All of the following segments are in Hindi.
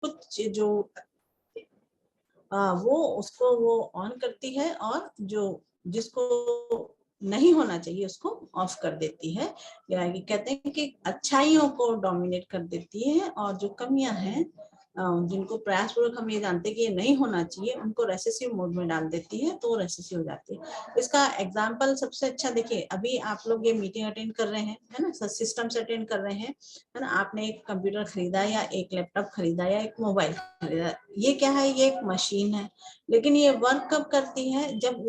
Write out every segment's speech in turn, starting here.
कुछ जो वो उसको वो ऑन करती है और जो जिसको नहीं होना चाहिए उसको ऑफ कर देती है। यानी कहते हैं कि अच्छाइयों को डोमिनेट कर देती है और जो कमियां हैं जिनको प्रयासपूर्वक हम ये जानते हैं कि ये नहीं होना चाहिए उनको रेसेसिव मोड में डाल देती है, तो रेसेसिव हो जाती है। इसका एग्जाम्पल सबसे अच्छा देखिए, अभी आप लोग ये मीटिंग अटेंड कर रहे हैं, है ना, सिस्टम से अटेंड कर रहे हैं, है ना, आपने एक कंप्यूटर खरीदा या एक लैपटॉप खरीदा या एक मोबाइल खरीदा, ये क्या है, ये एक मशीन है, लेकिन ये वर्क कब करती है, जब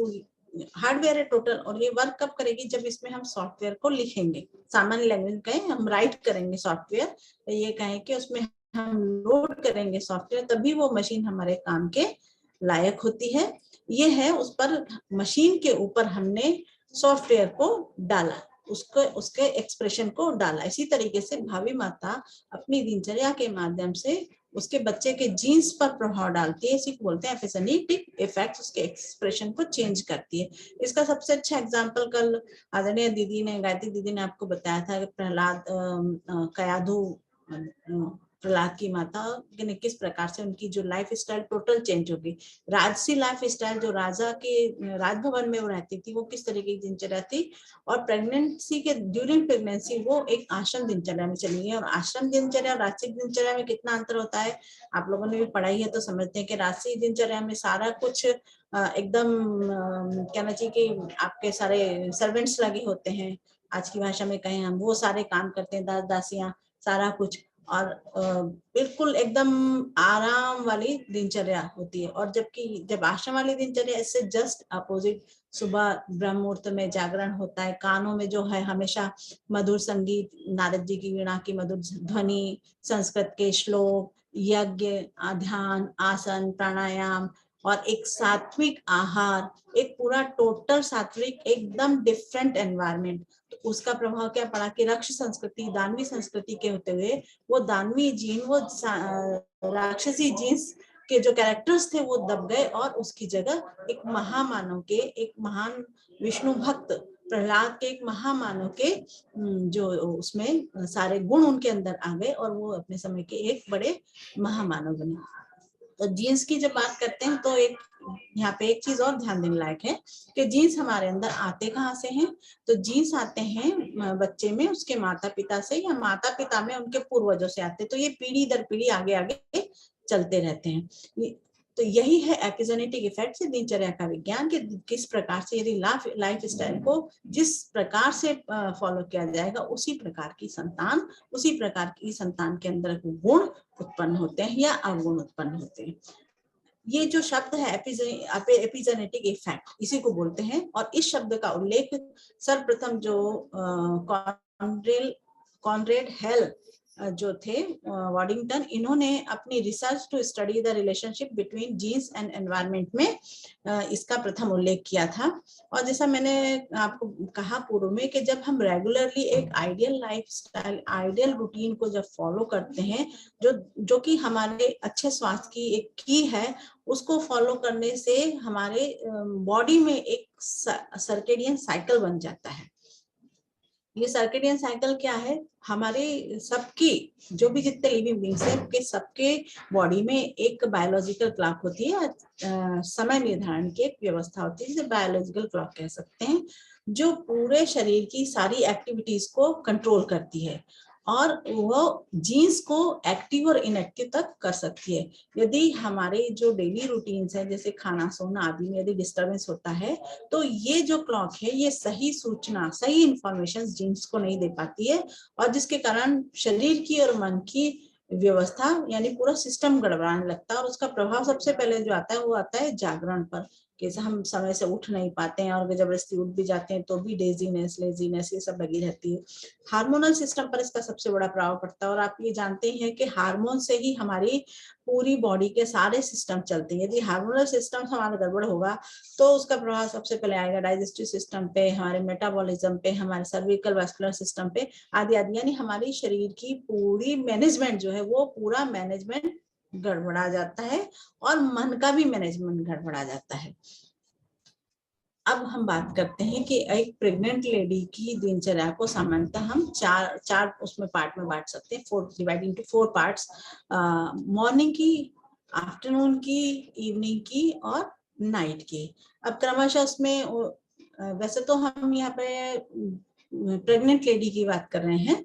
हार्डवेयर है टोटल, और ये वर्क कब करेगी, जब इसमें हम सॉफ्टवेयर को लिखेंगे, सामान्य लैंग्वेज कहें हम राइट करेंगे सॉफ्टवेयर, ये कहें कि उसमें हम लोड करेंगे सॉफ्टवेयर, तभी वो मशीन हमारे काम के लायक होती है। ये है उस पर मशीन के ऊपर हमने सॉफ्टवेयर को डाला, उसको उसके एक्सप्रेशन को डाला। इसी तरीके से भावी माता अपनी दिनचर्या के माध्यम से उसके बच्चे के जीन्स पर प्रभाव डालती है, इसी को बोलते हैं एपिजेनेटिक इफेक्ट्स, उसके एक्सप्रेशन को चेंज करती है। इसका सबसे अच्छा एग्जांपल कल आदरणीय दीदी ने, गायत्री दीदी ने आपको बताया था कि प्रहलाद की माता ने किस प्रकार से उनकी जो लाइफ स्टाइल टोटल चेंज होगी। राजसी लाइफ स्टाइल जो राजा के राजभवन में वो रहती थी, वो किस तरीके की दिनचर्या थी, और प्रेगनेंसी के ड्यूरिंग प्रेगनेंसी वो एक आश्रम दिनचर्या में चली गई। और आश्रम दिनचर्या और राजसिक दिनचर्या में कितना अंतर होता है, आप लोगों ने भी पढ़ाई है तो समझते हैं कि राजसिक दिनचर्या में सारा कुछ एकदम कहना चाहिए कि आपके सारे सर्वेंट्स लगे होते हैं, आज की भाषा में कहें हम, वो सारे काम करते हैं, दास दासियां सारा कुछ, और बिल्कुल एकदम आराम वाली दिनचर्या होती है। और जबकि जब आश्रम वाली दिनचर्या इससे जस्ट अपोजिट, सुबह ब्रह्म मुहूर्त में जागरण होता है, कानों में जो है हमेशा मधुर संगीत, नारद जी की वीणा की मधुर ध्वनि, संस्कृत के श्लोक, यज्ञ, ध्यान, आसन, प्राणायाम, और एक सात्विक आहार, एक पूरा टोटल सात्विक एकदम डिफरेंट एनवायरनमेंट। तो उसका प्रभाव क्या पड़ा कि रक्ष संस्कृति, दानवी संस्कृति के होते हुए वो दानवी जीन, वो राक्षसी जीन्स के जो कैरेक्टर्स थे वो दब गए, और उसकी जगह एक महामानव के, एक महान विष्णु भक्त प्रहलाद के, एक महामानव के जो उसमें सारे गुण उनके अंदर आ गए, और वो अपने समय के एक बड़े महामानव बने। तो जीन्स की जब बात करते हैं तो एक यहाँ पे एक चीज और ध्यान देने लायक है कि जीन्स हमारे अंदर आते कहाँ से हैं, तो जीन्स आते हैं बच्चे में उसके माता पिता से, या माता पिता में उनके पूर्वजों से आते हैं, तो ये पीढ़ी दर पीढ़ी आगे आगे चलते रहते हैं। तो यही है एपिजेनेटिक इफेक्ट से दिनचर्या का विज्ञान, कि किस प्रकार से यदि लाइफ स्टाइल को जिस प्रकार से फॉलो किया जाएगा, उसी प्रकार की संतान के अंदर गुण उत्पन्न होते हैं या अवगुण उत्पन्न होते हैं। ये जो शब्द है एपिजेनेटिक इफेक्ट, इसी को बोलते हैं। और इस शब्द का उल्लेख सर्वप्रथम जो कॉनरेड हेल जो थे वॉडिंगटन, इन्होंने अपनी research to study the relationship between genes and environment में इसका प्रथम उल्लेख किया था। और जैसा मैंने आपको कहा पूर्व में कि जब हम रेगुलरली एक आइडियल लाइफस्टाइल, आइडियल रूटीन को जब फॉलो करते हैं, जो कि हमारे अच्छे स्वास्थ्य की एक की है, उसको फॉलो करने से हमारे बॉडी में एक सर्केडियन साइकिल बन जाता है। ये सर्केडियन साइकिल क्या है, हमारे सबकी जो भी जितने लिविंग बींग्स हैं के सबके बॉडी में एक बायोलॉजिकल क्लॉक होती है, समय निर्धारण की एक व्यवस्था होती है, जिसे बायोलॉजिकल क्लॉक कह सकते हैं, जो पूरे शरीर की सारी एक्टिविटीज को कंट्रोल करती है, और वो जीन्स को एक्टिव और इनएक्टिव तक कर सकती है। यदि हमारे जो डेली रूटीन्स है, जैसे खाना सोना आदि में यदि डिस्टर्बेंस होता है, तो ये जो क्लॉक है ये सही सूचना, सही इंफॉर्मेशन जीन्स को नहीं दे पाती है, और जिसके कारण शरीर की और मन की व्यवस्था यानी पूरा सिस्टम गड़बड़ाने लगता है। और उसका प्रभाव सबसे पहले जो आता है वो आता है जागरण पर, कि हम समय से उठ नहीं पाते हैं, और जबरदस्ती उठ भी जाते हैं तो भी डेजीनेस, लेजीनेस ये सब लगी रहती है। हार्मोनल सिस्टम पर इसका सबसे बड़ा प्रभाव पड़ता है, और आप ये जानते हैं कि हार्मोन से ही हमारी पूरी बॉडी के सारे सिस्टम चलते हैं। यदि हार्मोनल सिस्टम हमारा गड़बड़ होगा तो उसका प्रभाव सबसे पहले आएगा डाइजेस्टिव सिस्टम पे, हमारे मेटाबॉलिज्म पे, हमारे सर्विकल वास्कुलर सिस्टम पे आदि आदि, यानी हमारी शरीर की पूरी मैनेजमेंट जो है वो पूरा मैनेजमेंट गड़बड़ा जाता है, और मन का भी मैनेजमेंट गड़बड़ा जाता है। अब हम बात करते हैं कि एक प्रेग्नेंट लेडी की दिनचर्या को सामान्यतः हम चार उसमें पार्ट में बांट सकते हैं, डिवाइड इनटू 4 पार्ट्स, मॉर्निंग की, आफ्टरनून की, इवनिंग की और नाइट की। अब क्रमशः उसमें वैसे तो हम यहाँ पे प्रेग्नेंट लेडी की बात कर रहे हैं,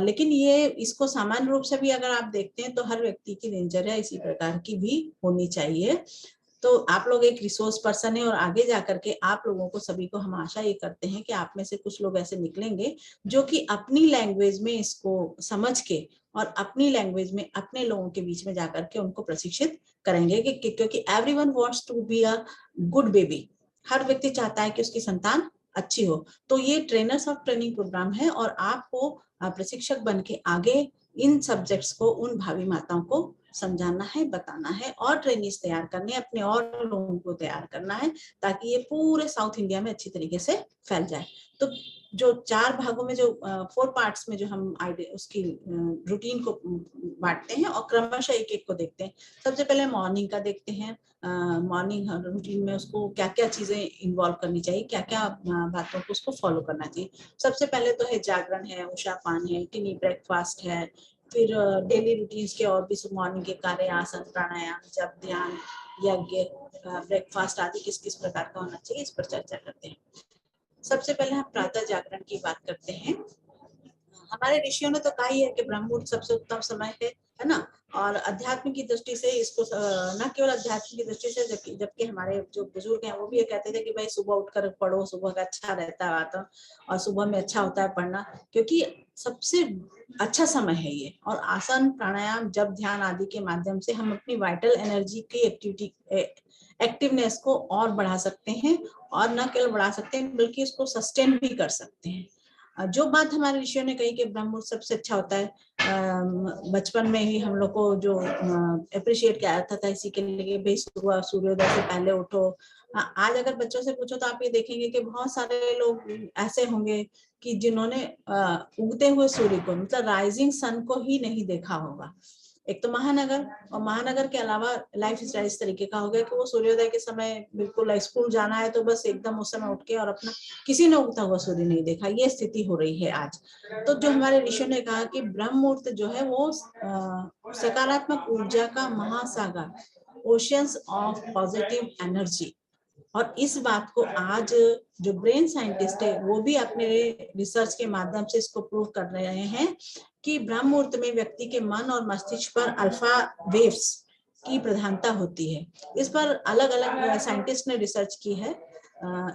लेकिन ये इसको सामान्य रूप से भी अगर आप देखते हैं तो हर व्यक्ति की दिनचर्या इसी प्रकार की भी होनी चाहिए। तो आप लोग एक रिसोर्स पर्सन है और आगे जाकर के आप लोगों को सभी को हम आशा ये करते हैं कि आप में से कुछ लोग ऐसे निकलेंगे जो कि अपनी लैंग्वेज में इसको समझ के और अपनी लैंग्वेज में अपने लोगों के बीच में जाकर के उनको प्रशिक्षित करेंगे कि क्योंकि everyone wants to be a good baby, हर व्यक्ति चाहता है कि उसकी संतान अच्छी हो। तो ये ट्रेनर्स ऑफ ट्रेनिंग प्रोग्राम है और आपको प्रशिक्षक बन के आगे इन सब्जेक्ट्स को उन भावी माताओं को समझाना है, बताना है और ट्रेनिंग्स तैयार करने, अपने और लोगों को तैयार करना है ताकि ये पूरे साउथ इंडिया में अच्छी तरीके से फैल जाए। तो जो 4 भागों में, जो 4 पार्ट्स में जो हम उसकी रूटीन को बांटते हैं और क्रमशः एक एक को देखते हैं। सबसे पहले मॉर्निंग का देखते हैं। मॉर्निंग रूटीन में उसको क्या क्या चीजें इन्वॉल्व करनी चाहिए, क्या क्या बातों को उसको फॉलो करना चाहिए। सबसे पहले तो है जागरण है, उषा पान है, टिनी ब्रेकफास्ट है, फिर डेली रूटीन्स के और भी मॉर्निंग के कार्य, आसन, प्राणायाम, जप, ध्यान, यज्ञ, ब्रेकफास्ट आदि किस किस प्रकार का होना चाहिए, इस पर चर्चा करते हैं। सबसे पहले हम प्रातः जागरण की बात करते हैं। हमारे ऋषियों ने तो कहा ही है कि ब्रह्म मुहूर्त सबसे उत्तम समय है ना। और अध्यात्म की दृष्टि से इसको न केवल अध्यात्म की दृष्टि से, जबकि हमारे जो बुजुर्ग हैं वो भी ये कहते थे कि भाई सुबह उठकर पढ़ो, सुबह का अच्छा रहता है वातावरण और सुबह में अच्छा होता है पढ़ना, क्योंकि सबसे अच्छा समय है ये। और आसन, प्राणायाम, जप, ध्यान आदि के माध्यम से हम अपनी वाइटल एनर्जी की एक्टिवनेस को और बढ़ा सकते हैं और न केवल बढ़ा सकते हैं बल्कि उसको सस्टेन भी कर सकते हैं। जो बात हमारे ऋषियों ने कही कि ब्रह्म मुहूर्त सबसे अच्छा होता है, बचपन में ही हम लोग को जो अप्रिशिएट किया जाता था इसी के लिए, भाई सुबह सूर्योदय से पहले उठो। आज अगर बच्चों से पूछो तो आप ये देखेंगे कि बहुत सारे लोग ऐसे होंगे कि जिन्होंने उगते हुए सूर्य को, मतलब राइजिंग सन को ही नहीं देखा होगा। एक तो महानगर, और महानगर के अलावा लाइफ स्टाइल इस तरीके का हो गया कि वो सूर्योदय के समय बिल्कुल स्कूल जाना है तो बस एकदम उस समय उठ के और अपना, किसी ने उगता हुआ सूर्य नहीं देखा। ये स्थिति हो रही है आज। तो जो हमारे ऋषियों ने कहा कि ब्रह्म मुहूर्त जो है वो सकारात्मक ऊर्जा का महासागर, ओशियंस ऑफ पॉजिटिव एनर्जी। और इस बात को आज जो ब्रेन साइंटिस्ट है वो भी अपने रिसर्च के माध्यम से इसको प्रूव कर रहे हैं कि ब्रह्म मुहूर्त में व्यक्ति के मन और मस्तिष्क पर अल्फा वेव्स की प्रधानता होती है। इस पर अलग अलग साइंटिस्ट ने रिसर्च की है।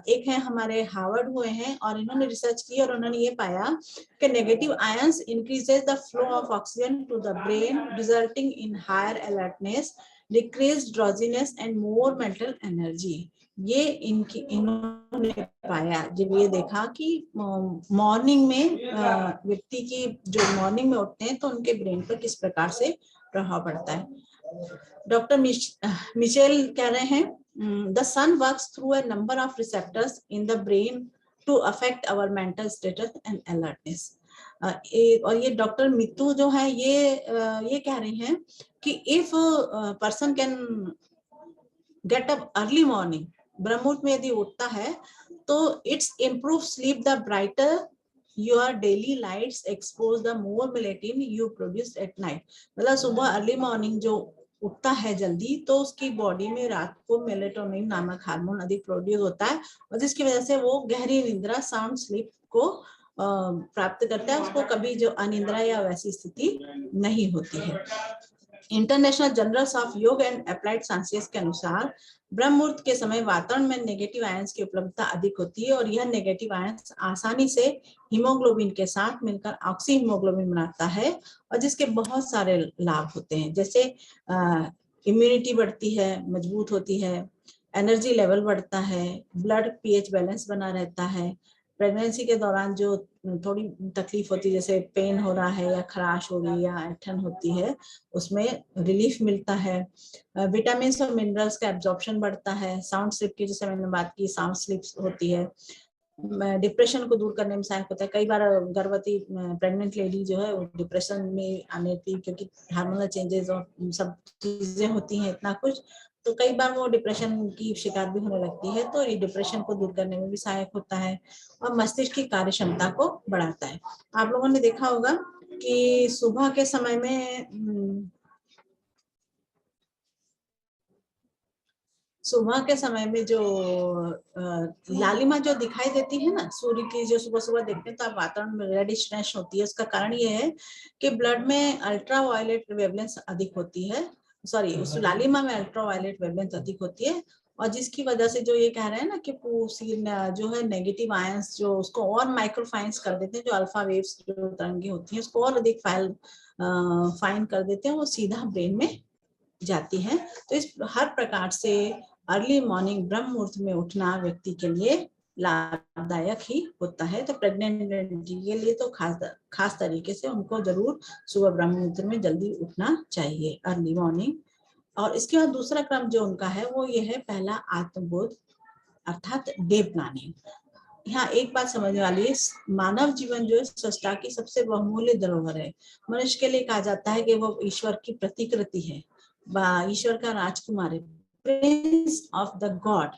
एक है हमारे हार्वर्ड हुए हैं और इन्होंने रिसर्च की और उन्होंने ये पाया कि negative ions increases the flow of oxygen to the brain resulting in higher alertness, decreased drowsiness and more mental energy. ये इन्होंने पाया जब ये देखा कि मॉर्निंग में व्यक्ति की जो मॉर्निंग में उठते हैं तो उनके ब्रेन पर किस प्रकार से प्रभाव पड़ता है। डॉक्टर मिचेल कह रहे हैं, the sun works through a number of receptors in the brain to affect our mental status and alertness. और ये डॉक्टर मित्तू जो है ये कह रही हैं कि if person can get up early morning, ब्रह्म मुहूर्त में यदि उठता है तो it's improve sleep, the brighter your daily lights expose the more melatonin you produce at night. मतलब सुबह अर्ली मॉर्निंग जो उठता है जल्दी तो उसकी बॉडी में रात को मेलेटोनिन नामक हार्मोन अधिक प्रोड्यूस होता है और जिसकी वजह से वो गहरी निद्रा, साउंड स्लीप को प्राप्त करता है। उसको कभी जो अनिद्रा या वैसी स्थिति नहीं होती है। इंटरनेशनल जर्नल्स ऑफ योग एंड अप्लाइड साइंसेस के अनुसार ब्रह्म मुहूर्त के समय वातावरण में नेगेटिव आयंस की उपलब्धता अधिक होती है और यह नेगेटिव आयंस आसानी से हीमोग्लोबिन के साथ मिलकर ऑक्सी हीमोग्लोबिन बनाता है और जिसके बहुत सारे लाभ होते हैं, जैसे इम्यूनिटी बढ़ती है, मजबूत होती है, एनर्जी लेवल बढ़ता है, ब्लड पीएच बैलेंस बना रहता है, प्रेगनेंसी के दौरान जो थोड़ी तकलीफ होती है जैसे पेन हो रहा है या खराश हो रही है या ऐंठन होती है उसमें रिलीफ मिलता है, विटामिन और मिनरल्स का एब्जॉर्प्शन बढ़ता है, साउंड स्लीप की जैसे मैंने बात की, साउंड स्लीप होती है, डिप्रेशन को दूर करने में सहायक होता है। कई बार गर्भवती प्रेग्नेंट लेडी जो है वो डिप्रेशन में आने की, क्योंकि हार्मोनल चेंजेस और सब चीजें होती हैं इतना कुछ, तो कई बार वो डिप्रेशन की शिकार भी होने लगती है। तो ये डिप्रेशन को दूर करने में भी सहायक होता है और मस्तिष्क की कार्य क्षमता को बढ़ाता है। आप लोगों ने देखा होगा कि सुबह के समय में जो लालिमा जो दिखाई देती है ना सूर्य की, जो सुबह सुबह देखते हैं तो आप वातावरण में रेडिशनेस होती है। उसका कारण ये है कि ब्लड में अल्ट्रा वायलेट वेवलेंथ अधिक होती है, सॉरी उस लालिमा में अल्ट्रा वायलेट वेवलेंथ अधिक होती है, और जिसकी वजह से जो ये कह रहे हैं ना कि जो है नेगेटिव आयंस जो उसको और माइक्रोफाइंस कर देते हैं, जो अल्फा वेव्स जो तरंगे होती हैं उसको और अधिक फाइन कर देते हैं, वो सीधा ब्रेन में जाती हैं। तो इस हर प्रकार से अर्ली मॉर्निंग ब्रह्म मुहूर्त में उठना व्यक्ति के लिए लाभदायक ही होता है। तो प्रेग्नेंट लेडी के लिए तो खास तरीके से उनको जरूर सुबह ब्रह्म मुहूर्त में जल्दी उठना चाहिए, अर्ली मॉर्निंग। और इसके बाद दूसरा क्रम जो उनका है वो ये है, पहला आत्मबोध अर्थात डे प्लानिंग। यहाँ एक बात समझने वाली है, मानव जीवन जो है सृष्टि की सबसे बहुमूल्य धरोहर है। मनुष्य के लिए कहा जाता है कि वो ईश्वर की प्रतिकृति है, ईश्वर का राजकुमार है, प्रिंस ऑफ द गॉड,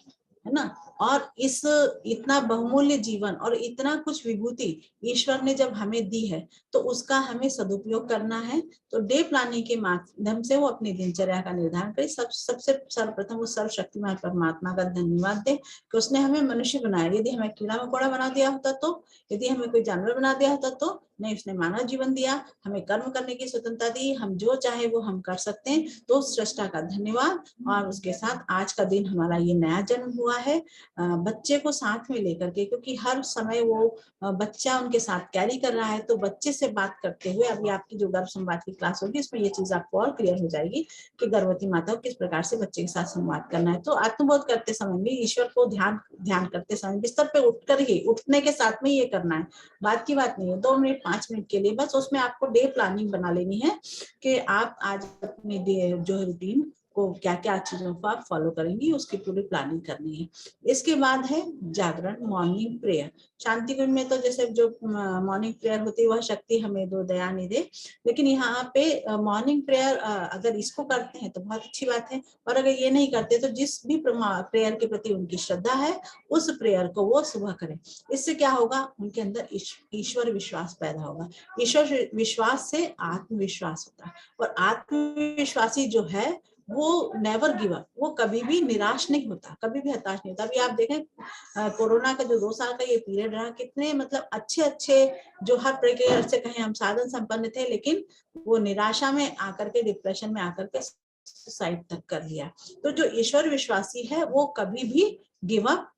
है ना। और इस इतना बहुमूल्य जीवन और इतना कुछ विभूति ईश्वर ने जब हमें दी है तो उसका हमें सदुपयोग करना है। तो डे प्लानिंग के माध्यम से वो अपनी दिनचर्या का निर्धारण करे। सबसे सर्वप्रथम वो सर्वशक्तिमान परमात्मा का धन्यवाद दे कि उसने हमें मनुष्य बनाया। यदि हमें कीड़ा मकोड़ा बना दिया होता, तो यदि हमें कोई जानवर बना दिया होता, तो नहीं, उसने मानव जीवन दिया, हमें कर्म करने की स्वतंत्रता दी, हम जो चाहे वो हम कर सकते हैं। तो सृष्टा का धन्यवाद। और उसके साथ आज का दिन हमारा ये नया जन्म हुआ है, बच्चे को साथ में लेकर के, क्योंकि हर समय वो बच्चा उनके साथ कैरी कर रहा है। तो बच्चे से बात करते हुए, अभी आपकी जो गर्भ संवाद की क्लास होगी इसमें ये चीज आपको और क्लियर हो जाएगी कि गर्भवती माता को किस प्रकार से बच्चे के साथ संवाद करना है। तो आत्मबोध करते समय भी ईश्वर को ध्यान करते समय बिस्तर पे उठकर ही, उठने के साथ में ये करना है, बात की बात नहीं है 2 मिनट 5 मिनट के लिए बस। उसमें आपको डे प्लानिंग बना लेनी है कि आप आज अपने जो रूटीन को क्या क्या चीजों को आप फॉलो करेंगी, उसकी पूरी प्लानिंग करनी है। इसके बाद है जागरण, मॉर्निंग प्रेयर। शांति कुंज में तो जैसे जो मॉर्निंग प्रेयर होती है, वह शक्ति हमें दो दया निधे, लेकिन यहाँ पे मॉर्निंग प्रेयर अगर इसको करते हैं तो बहुत अच्छी बात है, और अगर ये नहीं करते तो जिस भी प्रेयर के प्रति उनकी श्रद्धा है उस प्रेयर को वो सुबह करें। इससे क्या होगा, उनके अंदर ईश्वर विश्वास पैदा होगा। ईश्वर विश्वास से आत्मविश्वास होता है, और आत्मविश्वासी जो है वो नेवर गिव अप, वो कभी भी निराश नहीं होता, कभी भी हताश नहीं होता। अभी आप देखें कोरोना का जो 2 साल का ये पीरियड रहा, कितने मतलब अच्छे जो हर प्रकार से कहें हम साधन संपन्न थे, लेकिन वो निराशा में आकर के, डिप्रेशन में आकर के सुसाइड तक कर लिया। तो जो ईश्वर विश्वासी है वो कभी भी गिव अप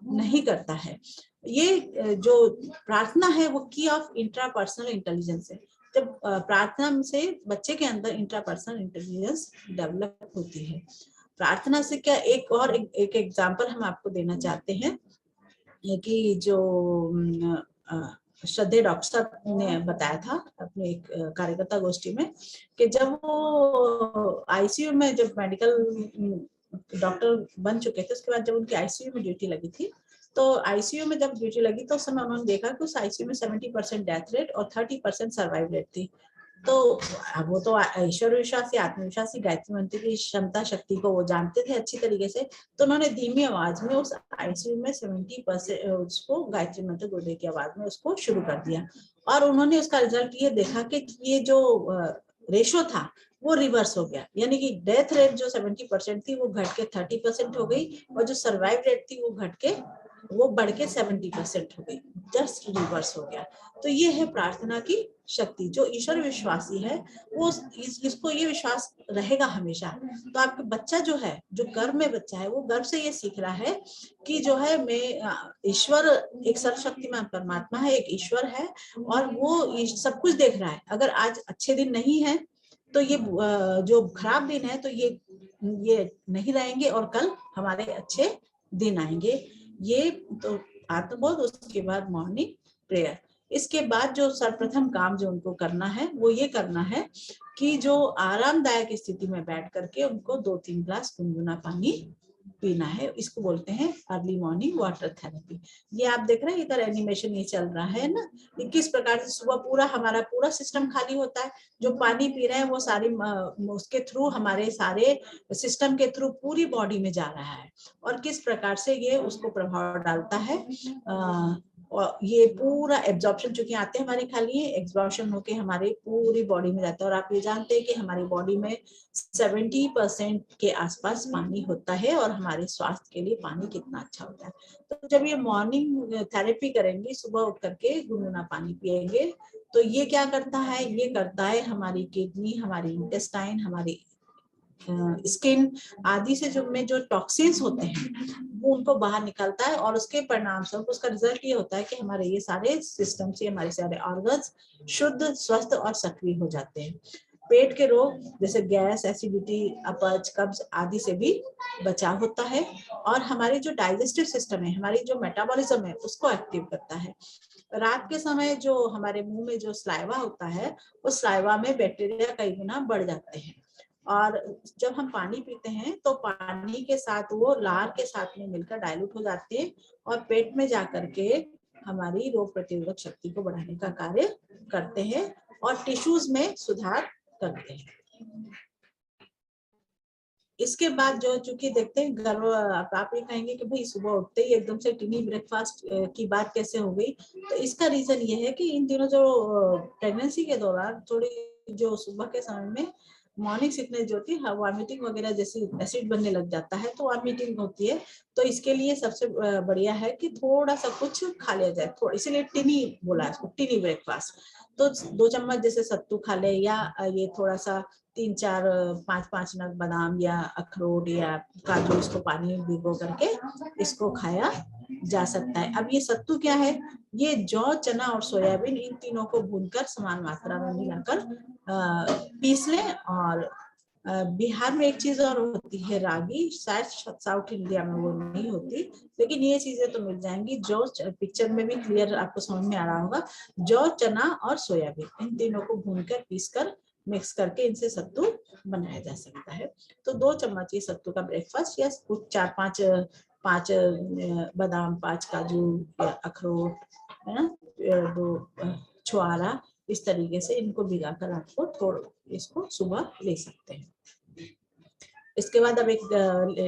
नहीं करता है। ये जो प्रार्थना है वो की ऑफ इंट्रापर्सनल इंटेलिजेंस है। जब प्रार्थना से बच्चे के अंदर इंट्रापर्सनल इंटेलिजेंस डेवलप होती है। प्रार्थना से क्या, एक एग्जांपल हम आपको देना चाहते हैं कि जो श्रद्धेय डॉक्टर साहब ने बताया था अपने एक कार्यकर्ता गोष्ठी में कि जब वो आईसीयू में, जब मेडिकल डॉक्टर बन चुके थे, उसके बाद जब उनकी आईसीयू में ड्यूटी लगी थी, तो आईसीयू में जब ड्यूटी लगी तो उस समय उन्होंने देखा कि उस आईसीयू में 70% डेथ रेट और 30% सर्वाइव रेट थी। तो वो तो ईश्वर विश्वासी, आत्मविश्वासी, गायत्री मंत्र की क्षमता शक्ति को वो जानते थे अच्छी तरीके से। तो उन्होंने धीमी आवाज में उस आईसीयू में 70% उसको गायत्री मंत्र गोदे की आवाज में उसको शुरू कर दिया, और उन्होंने उसका रिजल्ट ये देखा कि ये जो रेशो था वो रिवर्स हो गया, यानी कि डेथ रेट जो 70% थी वो घट के 30% हो गई, और जो सर्वाइव रेट थी वो बढ़ के 70% हो गई, जस्ट रिवर्स हो गया। तो ये है प्रार्थना की शक्ति। जो ईश्वर विश्वासी है वो इसको ये विश्वास रहेगा हमेशा। तो आपका बच्चा जो है, जो गर्भ में बच्चा है, वो गर्भ से ये सीख रहा है कि जो है मैं ईश्वर एक सर्वशक्तिमान परमात्मा है, एक ईश्वर है, और वो सब कुछ देख रहा है। अगर आज अच्छे दिन नहीं है तो ये जो खराब दिन है तो ये नहीं रहेंगे, और कल हमारे अच्छे दिन आएंगे। ये तो आत्मबोध। उसके बाद मॉर्निंग प्रेयर। इसके बाद जो सर्वप्रथम काम जो उनको करना है वो ये करना है कि जो आरामदायक स्थिति में बैठ करके उनको 2-3 ग्लास गुनगुना पानी पीना है, इसको बोलते हैं अर्ली मॉर्निंग वाटर थेरेपी। ये आप देख रहे हैं इधर एनिमेशन ये चल रहा है ना, किस प्रकार से सुबह पूरा हमारा पूरा सिस्टम खाली होता है, जो पानी पी रहे हैं वो सारी उसके थ्रू हमारे सारे सिस्टम के थ्रू पूरी बॉडी में जा रहा है, और किस प्रकार से ये उसको प्रभाव डालता है। और ये पूरा एब्जॉर्प्शन चूंकि आते हैं हमारे खाली, एब्जॉर्प्शन होके हमारे पूरी बॉडी में जाता है। और आप ये जानते हैं कि हमारी बॉडी में 70% के आसपास पानी होता है, और हमारे स्वास्थ्य के लिए पानी कितना अच्छा होता है। तो जब ये मॉर्निंग थेरेपी करेंगे, सुबह उठ करके गुनगुना पानी पिएंगे, तो ये क्या करता है, ये करता है हमारी किडनी, हमारी इंटेस्टाइन, हमारी स्किन आदि से जो टॉक्सिन्स होते हैं वो उनको बाहर निकलता है, और उसके परिणाम स्वरूप उसका रिजल्ट ये होता है कि हमारे ये सारे सिस्टम से हमारे सारे ऑर्गन्स शुद्ध, स्वस्थ और सक्रिय हो जाते हैं। पेट के रोग जैसे गैस, एसिडिटी, अपच, कब्ज आदि से भी बचाव होता है, और हमारी जो डाइजेस्टिव सिस्टम है, हमारी जो मेटाबॉलिज्म है, उसको एक्टिव करता है। रात के समय जो हमारे मुंह में जो स्लाइवा होता है, उस स्लाइवा में बैक्टीरिया कई गुना बढ़ जाते हैं, और जब हम पानी पीते हैं तो पानी के साथ वो लार के साथ में मिलकर डाइल्यूट हो जाते हैं, और पेट में जाकर के हमारी रोग प्रतिरोधक शक्ति को बढ़ाने का कार्य करते हैं, और टिश्यूज में सुधार करते हैं। इसके बाद जो चूंकि देखते हैं गर्भ, आप ये कहेंगे कि भाई सुबह उठते ही एकदम से टिनी ब्रेकफास्ट की बात कैसे हो गई, तो इसका रीजन ये है कि इन दिनों जो प्रेगनेंसी के दौरान थोड़ी जो सुबह के समय में मॉर्निंग सिकनेस जो होती है, वॉमिटिंग वगैरह जैसे एसिड बनने लग जाता है, तो वॉमिटिंग होती है। तो इसके लिए सबसे बढ़िया है कि थोड़ा सा कुछ खा लिया जाए, थोड़ा, इसीलिए टिनी बोला है, टिनी ब्रेकफास्ट। तो 2 चम्मच जैसे सत्तू खा ले, या ये थोड़ा सा 3-4 5-5 नग बादाम या अखरोट या काजू, इसको पानी में भिगो करके इसको खाया जा सकता है। अब ये सत्तू क्या है, ये जौ, चना और सोयाबीन, इन तीनों को भूनकर समान मात्रा में मिलाकर पीस लें। और बिहार में एक चीज और होती है रागी, शायद साउथ इंडिया में वो नहीं होती, लेकिन ये चीजें तो मिल जाएंगी। जौ, पिक्चर में भी क्लियर आपको समझ में आ रहा होगा, जौ, चना और सोयाबीन, इन तीनों को भूनकर पीसकर मिक्स करके इनसे सत्तू बनाया जा सकता है। तो 2 चम्मच ये सत्तू का ब्रेकफास्ट, या कुछ 4-5 बादाम, 5 काजू या अखरोट, है ना, 2 छुआरा, इस तरीके से इनको भिगाकर आपको थोड़ा इसको सुबह ले सकते हैं। इसके बाद अब एक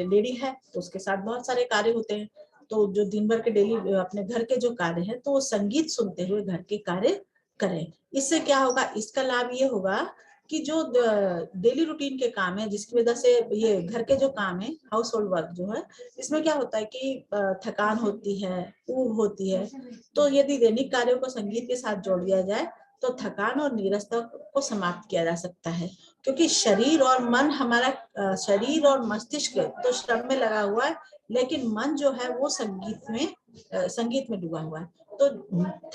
लेडी है तो उसके साथ बहुत सारे कार्य होते हैं, तो जो दिन भर के डेली अपने घर के जो कार्य है, तो वो संगीत सुनते हुए घर के कार्य करें। इससे क्या होगा, इसका लाभ ये होगा कि जो डेली रूटीन के काम है, जिसकी वजह से ये घर के जो काम है, हाउस होल्ड वर्क जो है, इसमें क्या होता है कि थकान होती है, ऊब होती है। तो यदि दैनिक कार्यों को संगीत के साथ जोड़ दिया जाए तो थकान और नीरसता को समाप्त किया जा सकता है, क्योंकि शरीर और मन हमारा, शरीर और मस्तिष्क तो श्रम में लगा हुआ है, लेकिन मन जो है वो संगीत में डूबा हुआ है। तो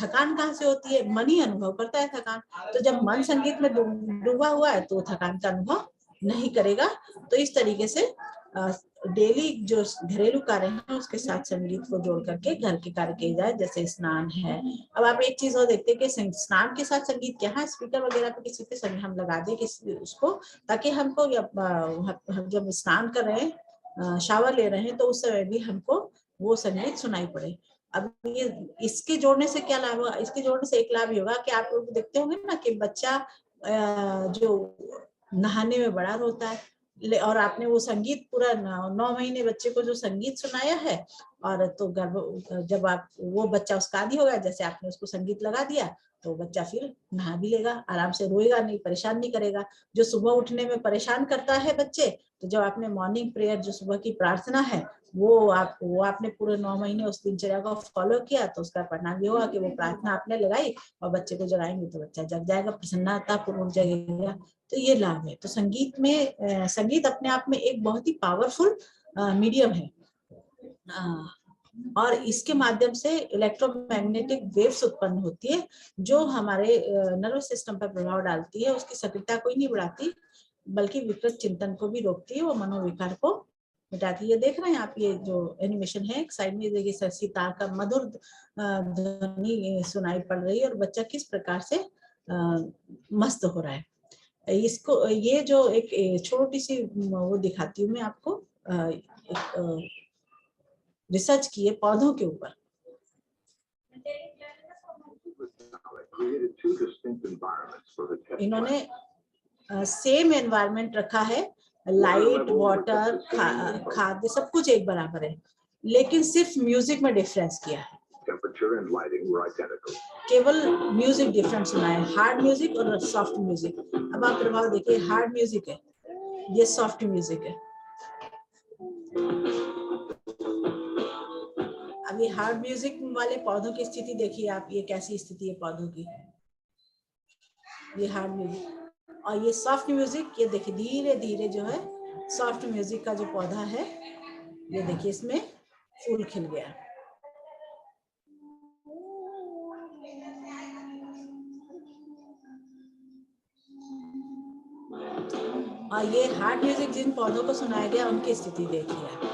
थकान कहाँ से होती है, मन ही अनुभव करता है थकान। तो जब मन संगीत में डूबा हुआ है तो थकान का अनुभव नहीं करेगा। तो इस तरीके से डेली जो घरेलू कार्य है उसके साथ संगीत को जोड़ करके घर के कार्य किए जाए, जैसे स्नान है। अब आप एक चीज और देखते हैं कि स्नान के साथ संगीत क्या है, स्पीकर वगैरह पे किसी पे संगीत हम लगा दें किसी उसको, ताकि हमको हम जब स्नान कर रहे हैं, शावर ले रहे हैं, तो उस समय भी हमको वो संगीत सुनाई पड़े। अब ये इसके जोड़ने से क्या लाभ होगा, इसके जोड़ने से एक लाभ ये होगा कि आप लोग देखते होंगे ना कि बच्चा जो नहाने में बड़ा रोता है, और आपने वो संगीत पूरा 9 महीने बच्चे को जो संगीत सुनाया है, और तो जब आप वो बच्चा उसका आदी होगा, जैसे आपने उसको संगीत लगा दिया, तो बच्चा फिर नहा भी लेगा, आराम से रोएगा नहीं, परेशान नहीं करेगा। जो सुबह उठने में परेशान करता है बच्चे, तो जब आपने मॉर्निंग प्रेयर जो सुबह की प्रार्थना है वो आपने पूरे 9 महीने उस दिनचर्या को फॉलो किया, तो उसका परिणाम ये होगा कि वो प्रार्थना आपने लगाई और बच्चे को जगाएंगे तो बच्चा जग जाएगा, प्रसन्नता पूर्वक जगेगा। तो ये लाभ है। तो संगीत अपने आप में एक बहुत ही पावरफुल मीडियम है, और इसके माध्यम से इलेक्ट्रोमैग्नेटिक वेव्स उत्पन्न होती है, जो हमारे नर्वस सिस्टम पर प्रभाव डालती है। उसकी सक्रियता कोई नहीं बढ़ाती, बल्कि विकृत चिंतन को भी रोकती है, वो मनोविकार को मिटाती है। ये देख रहे हैं आप, ये जो एनिमेशन है, एक साइड में देखिए सितार का मधुर ध्वनि सुनाई पड़ रही है, और बच्चा किस प्रकार से मस्त हो रहा है। इसको ये जो एक छोटी सी वो दिखाती हूँ मैं आपको, एक रिसर्च की है पौधों के ऊपर। इन्होंने सेम एनवायरनमेंट रखा है, लाइट, वाटर, खाद्य सब कुछ एक बराबर है, लेकिन सिर्फ म्यूजिक में डिफरेंस किया है। केवल म्यूजिक डिफरेंस सुना है, हार्ड म्यूजिक और सॉफ्ट म्यूजिक। अब आप प्रभाव देखिए, हार्ड म्यूजिक है, ये सॉफ्ट म्यूजिक है। अब ये हार्ड म्यूजिक वाले पौधों की स्थिति देखिए आप, ये कैसी स्थिति है पौधों की, ये हार्ड म्यूजिक। और ये सॉफ्ट म्यूजिक, ये देखिए धीरे धीरे जो है सॉफ्ट म्यूजिक का जो पौधा है, ये देखिए इसमें फूल खिल गया। और ये हार्ड म्यूजिक जिन पौधों को सुनाया गया उनकी स्थिति देखिए आप।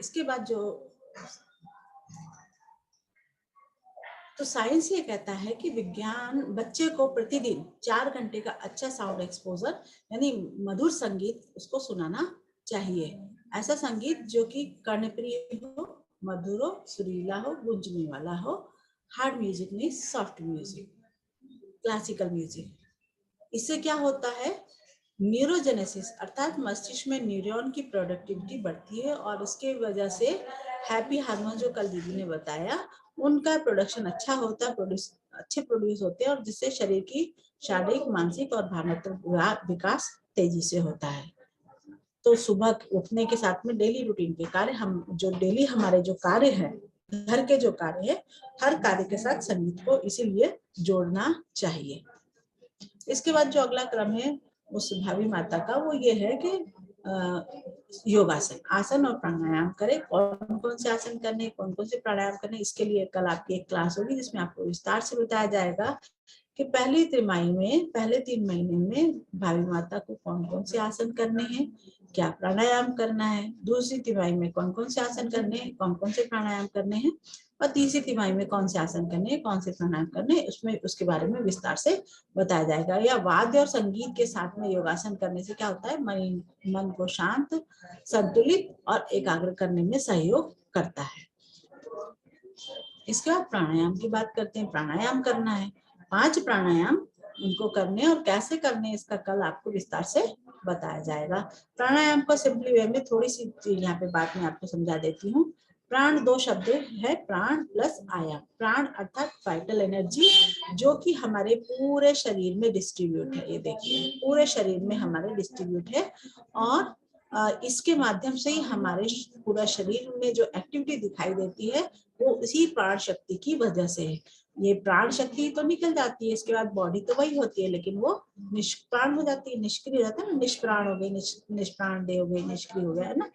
इसके बाद जो तो साइंस ये कहता है कि विज्ञान बच्चे को प्रतिदिन 4 घंटे का अच्छा साउंड एक्सपोजर यानी मधुर संगीत उसको सुनाना चाहिए। ऐसा संगीत जो कि कर्णप्रिय हो, मधुर हो, सुरीला हो, गूंजने वाला हो। हार्ड म्यूजिक नहीं, सॉफ्ट म्यूजिक, क्लासिकल म्यूजिक। इससे क्या होता है, न्यूरोजेनेसिस अर्थात मस्तिष्क में न्यूरॉन की प्रोडक्टिविटी बढ़ती है और उसके वजह से हैप्पी हार्मोन जो कल दीदी ने बताया उनका प्रोडक्शन अच्छा होता है, अच्छे प्रोड्यूस होते हैं और जिससे शरीर की शारीरिक, मानसिक और भावनात्मक विकास तेजी से होता है। तो सुबह उठने के साथ में डेली रूटीन के कार्य, हम जो डेली हमारे जो कार्य है, घर के जो कार्य है, हर कार्य के साथ संगीत को इसीलिए जोड़ना चाहिए। इसके बाद जो अगला क्रम है उस भावी माता का, वो ये है कि योगासन, आसन और प्राणायाम करें। कौन कौन से आसन करने, कौन कौन से प्राणायाम करने, इसके लिए कल आपकी एक क्लास होगी जिसमें आपको विस्तार से बताया जाएगा कि पहली तिमाही में, पहले 3 महीने में भावी माता को कौन कौन से आसन करने हैं, क्या प्राणायाम करना है, दूसरी तिमाही में कौन कौन से आसन करने हैं, कौन कौन से प्राणायाम करने हैं, और तीसरी तिमाही में कौन से आसन करने हैं, कौन से प्राणायाम करने हैं, उसमें उसके बारे में विस्तार से बताया जाएगा। या वाद्य और संगीत के साथ में योगासन करने से क्या होता है, मन को शांत, संतुलित और एकाग्र करने में सहयोग करता है। इसके बाद प्राणायाम की बात करते हैं। प्राणायाम करना है, 5 प्राणायाम उनको करने और कैसे करने इसका कल आपको विस्तार से बताया जाएगा। प्राणायाम को सिंपली वे में थोड़ी सी यहाँ पे बात मैं आपको समझा देती हूँ। प्राण 2 शब्द है, प्राण प्लस आयाम। प्राण अर्थात वाइटल एनर्जी जो कि हमारे पूरे शरीर में डिस्ट्रीब्यूट है। ये देखिए पूरे शरीर में हमारे डिस्ट्रीब्यूट है और इसके माध्यम से ही हमारे पूरा शरीर में जो एक्टिविटी दिखाई देती है वो इसी प्राण शक्ति की वजह से है। ये प्राण शक्ति तो निकल जाती है, इसके बाद बॉडी तो वही होती है लेकिन वो निष्प्राण हो जाती है, निष्क्रिय हो जाता है ना, निष्प्राण हो गई, निष्प्राण देह हो गई, निष्क्रिय हो गया, है ना।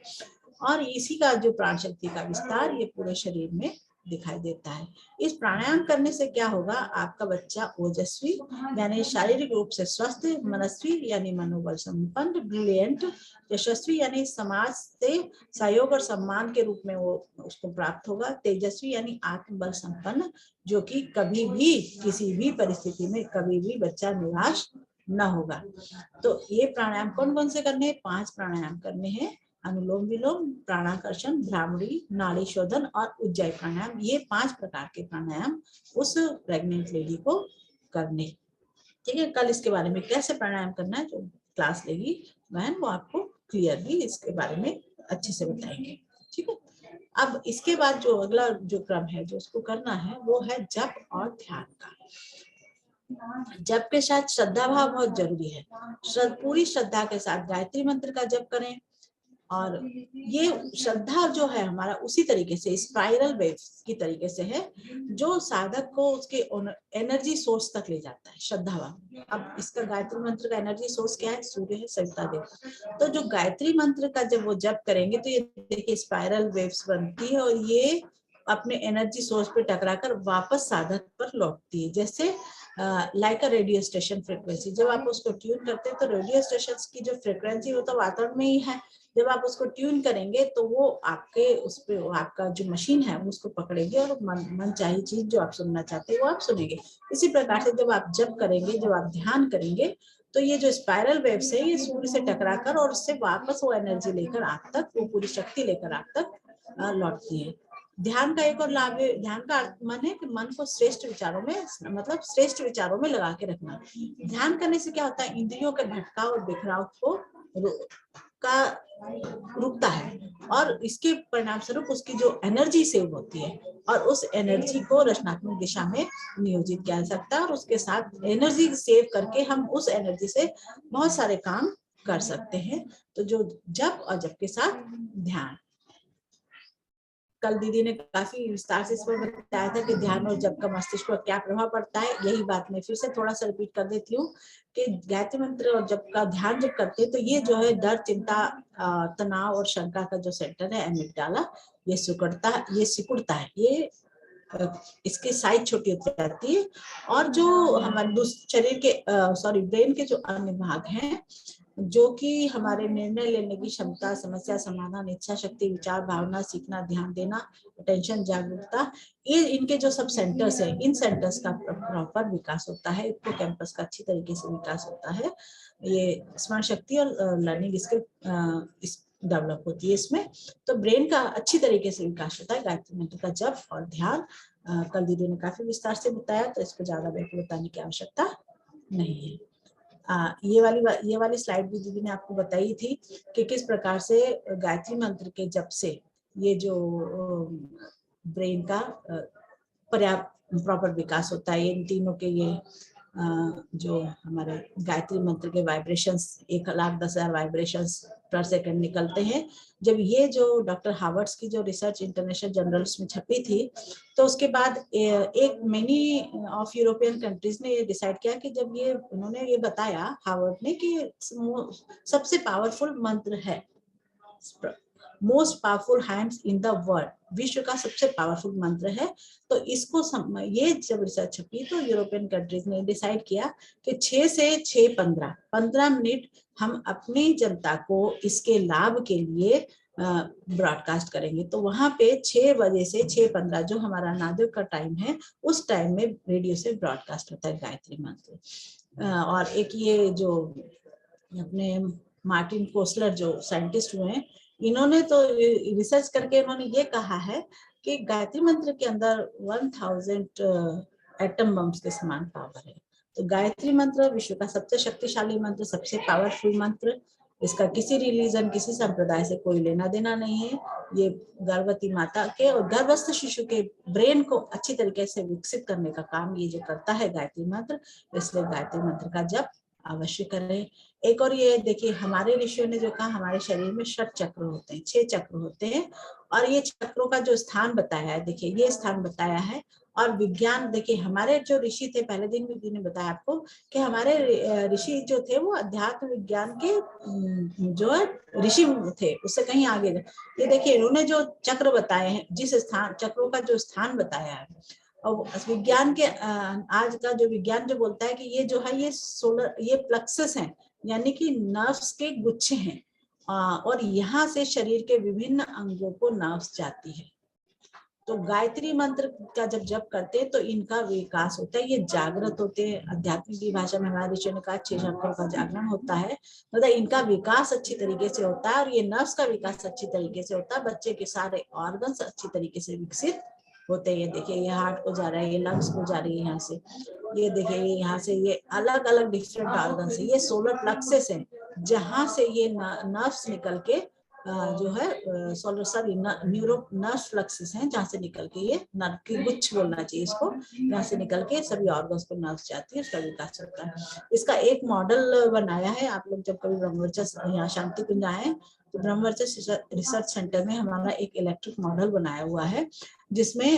और इसी का जो प्राण शक्ति का विस्तार ये पूरे शरीर में दिखाई देता है। इस प्राणायाम करने से क्या होगा, आपका बच्चा ओजस्वी यानी शारीरिक रूप से स्वस्थ, मनस्वी यानी मनोबल संपन्न, ब्रिलियंट, यशस्वी यानी समाज से सहयोग और सम्मान के रूप में वो उसको प्राप्त होगा, तेजस्वी यानी आत्मबल संपन्न, जो कि कभी भी किसी भी परिस्थिति में कभी भी बच्चा निराश न होगा। तो ये प्राणायाम कौन कौन से करने हैं, 5 प्राणायाम करने हैं। अनुलोम विलोम, प्राणाकर्षण, भ्रामरी, नाड़ी शोधन और उज्जाई प्राणायाम। ये 5 प्रकार के प्राणायाम उस प्रेग्नेंट लेडी को करने। ठीक है, कल इसके बारे में कैसे प्राणायाम करना है जो क्लास लेगी बहन वो आपको क्लियरली इसके बारे में अच्छे से बताएंगे। ठीक है, अब इसके बाद जो अगला जो क्रम है जो उसको करना है वो है जप और ध्यान का। जप के साथ श्रद्धा भाव बहुत जरूरी है। पूरी श्रद्धा के साथ गायत्री मंत्र का जप करें और ये श्रद्धा जो है हमारा उसी तरीके से स्पाइरल वेव्स की तरीके से है जो साधक को उसके एनर्जी सोर्स तक ले जाता है, श्रद्धावान। अब इसका गायत्री मंत्र का एनर्जी सोर्स क्या है, सूर्य है, सविता देवता। तो जो गायत्री मंत्र का जब वो जप करेंगे तो ये देखिए स्पाइरल वेव्स बनती है और ये अपने एनर्जी सोर्स पे टकराकर वापस साधक पर लौटती है। जैसे like a radio station frequency. जब आप उसको ट्यून करते हैं तो रेडियो स्टेशन की जो फ्रिक्वेंसी वो तो वातावरण में ही है, जब आप उसको ट्यून करेंगे तो वो आपके उस पे आपका जो मशीन है उसको पकड़ेगी और मन चाही चीज जो आप सुनना चाहते हैं वो आप सुनेंगे। इसी प्रकार से जब आप जप करेंगे, जब आप ध्यान करेंगे, तो ये जो स्पाइरल वेव्स है ये सूर्य से टकराकर और उससे वापस वो एनर्जी लेकर आप तक, वो पूरी शक्ति लेकर आप तक लौटती है। ध्यान का एक और लाभ है, ध्यान का मन है कि मन को श्रेष्ठ विचारों में, मतलब श्रेष्ठ विचारों में लगा के रखना। ध्यान करने से क्या होता है, इंद्रियों के भटकाव और बिखराव को का रुकता है और इसके परिणाम स्वरूप उसकी जो एनर्जी सेव होती है और उस एनर्जी को रचनात्मक दिशा में नियोजित किया जा सकता है और उसके साथ एनर्जी सेव करके हम उस एनर्जी से बहुत सारे काम कर सकते हैं। तो जो जप और जप के साथ ध्यान, कल दीदी ने काफी विस्तार से इस पर बताया था कि ध्यान और जप का मस्तिष्क पर क्या प्रभाव पड़ता है। यही बात मैं फिर से थोड़ा सा रिपीट कर देती हूँ कि गायत्री मंत्र और जप का ध्यान जब करते हैं तो ये जो है डर, चिंता, तनाव और शंका का जो सेंटर है एमिगडाला, ये सिकुड़ता है, ये इसकी साइज छोटी होती जाती है और जो हमारे शरीर के ब्रेन के जो अन्य भाग हैं, जो कि हमारे निर्णय लेने की क्षमता, समस्या समाधान, इच्छा शक्ति, विचार, भावना, सीखना, ध्यान देना, अटेंशन, जागरूकता, ये इनके जो सब सेंटर्स है, इन सेंटर्स का प्रॉपर विकास होता है, इनको कैंपस का अच्छी तरीके से विकास होता है। ये स्मरण शक्ति और लर्निंग स्किल डेवलप होती है इसमें। तो ब्रेन का अच्छी तरीके से विकास होता है गायत्री मंत्र का जप और ध्यान। कल दीदी ने काफी विस्तार से बताया तो इसको ज्यादा बताने की आवश्यकता नहीं है। ये वाली स्लाइड भी दीदी ने आपको बताई थी कि किस प्रकार से गायत्री मंत्र के जप से ये जो ब्रेन का पर्याप्त प्रॉपर विकास होता है। इन तीनों के ये जो हमारे गायत्री मंत्र के वाइब्रेशंस 1,10,000 वाइब्रेशंस पर सेकंड निकलते हैं। जब ये जो डॉक्टर हावर्ड्स की जो रिसर्च इंटरनेशनल जर्नल्स में छपी थी तो उसके बाद एक मेनी ऑफ यूरोपियन कंट्रीज ने ये डिसाइड किया कि जब ये उन्होंने ये बताया हावर्ड ने कि सबसे पावरफुल मंत्र है, most powerful hands in the world, विश्व का सबसे पावरफुल मंत्र है। तो इसको ये जब रिसर्च छपी तो यूरोपियन कंट्रीज ने डिसाइड किया कि 6 से 15 मिनट हम अपनी जनता को इसके लाभ के लिए ब्रॉडकास्ट करेंगे। तो वहां पे 6 बजे से 6:15 जो हमारा नादिर का टाइम है, उस टाइम में रेडियो से ब्रॉडकास्ट होता है गायत्री मंत्र। और एक ये जो अपने मार्टिन कोसलर जो साइंटिस्ट हुए हैं, इन्होंने तो रिसर्च करके इन्होंने ये कहा है कि गायत्री मंत्र के अंदर 1000 एटम बम्स के समान पावर है। तो गायत्री मंत्र विश्व का सबसे शक्तिशाली मंत्र, सबसे पावरफुल मंत्र, इसका किसी रिलीजन, किसी संप्रदाय से कोई लेना देना नहीं है। ये गर्भवती माता के और गर्भस्थ शिशु के ब्रेन को अच्छी तरीके से विकसित करने का काम ये जो करता है गायत्री मंत्र, इसलिए गायत्री मंत्र का जप अवश्य करें। एक और ये देखिए, हमारे ऋषियों ने जो कहा, हमारे शरीर में 6 चक्र होते हैं, 6 चक्र होते हैं और ये चक्रों का जो स्थान बताया है, देखिए ये स्थान बताया है। और विज्ञान देखिए, हमारे जो ऋषि थे, पहले दिन भी ने बताया आपको कि हमारे ऋषि जो थे वो अध्यात्म विज्ञान के जो ऋषि थे, उससे कहीं आगे। ये देखिए इन्होंने जो चक्र बताए हैं, जिस स्थान चक्रों का जो स्थान बताया है, और विज्ञान के आज का जो विज्ञान जो बोलता है कि ये जो है ये सोलर, ये प्लक्सस हैं, यानी कि नर्व्स के गुच्छे हैं और यहाँ से शरीर के विभिन्न अंगों को नर्व्स जाती है। तो गायत्री मंत्र का जब जप करते हैं तो इनका विकास होता है, ये जागृत होते हैं। आध्यात्मिक की भाषा में हमारे ऋषियों ने कहा 6 चक्रों का जागरण होता है, मतलब इनका विकास अच्छी तरीके से होता है और ये नर्व्स का विकास अच्छी तरीके से होता है। बच्चे के सारे ऑर्गन्स अच्छी तरीके से विकसित होते हैं। ये देखिए, ये हार्ट को जा रहा है, ये लंग्स को जा रही है यहाँ से, ये देखिए यहाँ से, ये अलग अलग डिफरेंट ऑर्गन्स है। ये सोलर प्लेक्सस है जहाँ से ये नर्व्स निकल के जो है न्यूरो नर्व फ्लक्सेस हैं, जहाँ से निकल के ये नर्व की गुच्छ बोलना चाहिए इसको, जहाँ से निकल के सभी ऑर्गन्स को नर्व जाती है, उसका विकास होता है। इसका एक मॉडल बनाया है, आप लोग जब कभी ब्रह्मवर्चस्व यहाँ शांति कुंज आए तो ब्रह्मवर्चस्व रिसर्च सेंटर में हमारा एक इलेक्ट्रिक मॉडल बनाया हुआ है जिसमें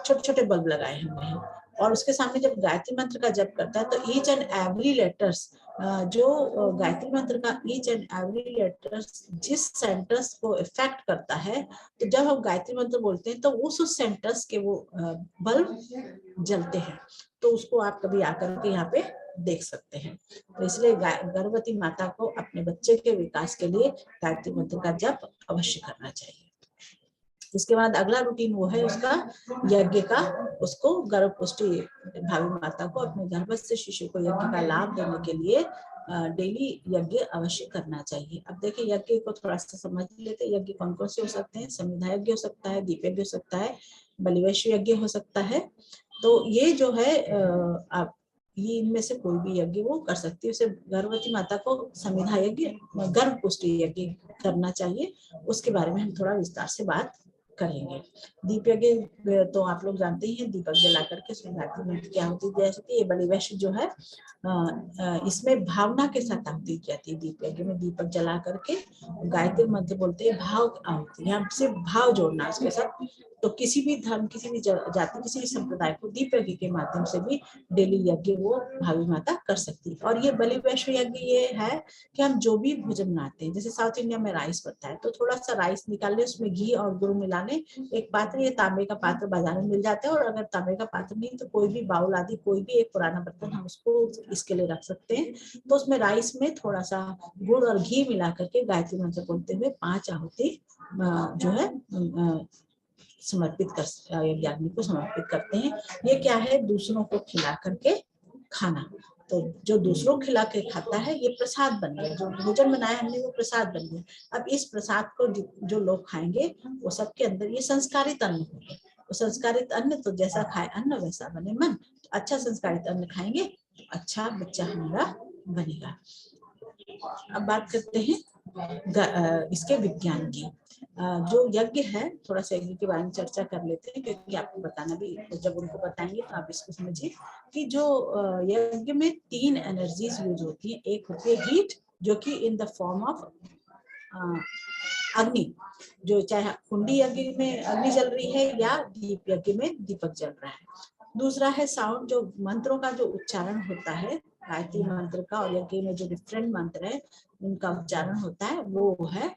छोटे छोटे बल्ब लगाए हुए हैं। और उसके सामने जब गायत्री मंत्र का जप करता है तो ईच एंड एवरी लेटर्स, जो गायत्री मंत्र का ईच एंड एवरी लेटर्स जिस सेंटर्स को इफेक्ट करता है, तो जब हम गायत्री मंत्र बोलते हैं तो उस सेंटर्स के वो बल्ब जलते हैं। तो उसको आप कभी आकर के यहाँ पे देख सकते हैं। तो इसलिए गर्भवती माता को अपने बच्चे के विकास के लिए गायत्री मंत्र का जप अवश्य करना चाहिए। इसके बाद अगला रूटीन वो है उसका यज्ञ का। उसको गर्भ पुष्टि भावी माता को अपने गर्भस्थ शिशु को यज्ञ का लाभ देने के लिए डेली यज्ञ अवश्य करना चाहिए। अब देखिए यज्ञ को थोड़ा सा समझ लेते हैं। यज्ञ कौन कौन से हो सकते हैं? संविधा यज्ञ हो सकता है, दीप यज्ञ हो सकता है, बलिवेश यज्ञ हो सकता है। तो ये जो है आप ये इनमें से कोई भी यज्ञ वो कर सकती है। उसे गर्भवती माता को संविधा यज्ञ, गर्भ पुष्टि यज्ञ करना चाहिए। उसके बारे में हम थोड़ा विस्तार से बात करेंगे। दीप यज्ञ तो आप लोग जानते ही हैं, दीपक जला करके गायत्री मंत्र की आहुति दी जाती है। ये बलिवेश जो है इसमें भावना के साथ आहुति दी जाती है। दीप यज्ञ में दीपक जला करके गायत्री मंत्र बोलते हैं, भाव आहुति, यहाँ सिर्फ भाव जोड़ना उसके साथ। तो किसी भी धर्म, किसी भी जाति, किसी भी संप्रदाय को दीप यज्ञ के माध्यम से भी डेली यज्ञ वो भावी माता कर सकती है। और ये बलिवेश यज्ञ ये है कि हम जो भी भोजन बनाते हैं, जैसे साउथ इंडिया में राइस बनता है, तो थोड़ा सा राइस निकाल ले, उसमें घी और गुड़ मिलाने एक पात्र, ये तांबे का पात्र बाजार में मिल जाता है। और अगर तांबे का पात्र नहीं तो कोई भी बाउल आदि, कोई भी एक पुराना बर्तन हम उसको इसके लिए रख सकते हैं। तो उसमें राइस में थोड़ा सा गुड़ और घी मिला करके गायत्री मंत्र बोलते हुए 5 आहुति जो है समर्पित कर यज्ञ को समर्पित करते हैं। ये क्या है? दूसरों को खिला करके खाना। तो जो दूसरों को खिला के खाता है ये प्रसाद बन गया। जो भोजन बनाया हमने वो प्रसाद बन गया। अब इस प्रसाद को जो लोग खाएंगे वो सबके अंदर ये संस्कारित अन्न होगा। तो संस्कारित अन्न, तो जैसा खाए अन्न वैसा बने मन। तो अच्छा संस्कारित अन्न खाएंगे तो अच्छा बच्चा हमारा बनेगा। अब बात करते हैं इसके विज्ञान की। जो यज्ञ है, थोड़ा सा यज्ञ के बारे में चर्चा कर लेते हैं, क्योंकि आपको बताना भी, जब उनको बताएंगे तो आप इसको समझिए कि जो यज्ञ में 3 एनर्जीज यूज होती है। एक होती है हीट, जो कि इन द फॉर्म ऑफ अग्नि, जो चाहे कुंडी यज्ञ में अग्नि जल रही है या दीप यज्ञ में दीपक जल रहा है। दूसरा है साउंड, जो मंत्रों का जो उच्चारण होता है गायत्री मंत्र का, और यज्ञ में जो डिफरेंट मंत्र है उनका उच्चारण होता है, वो है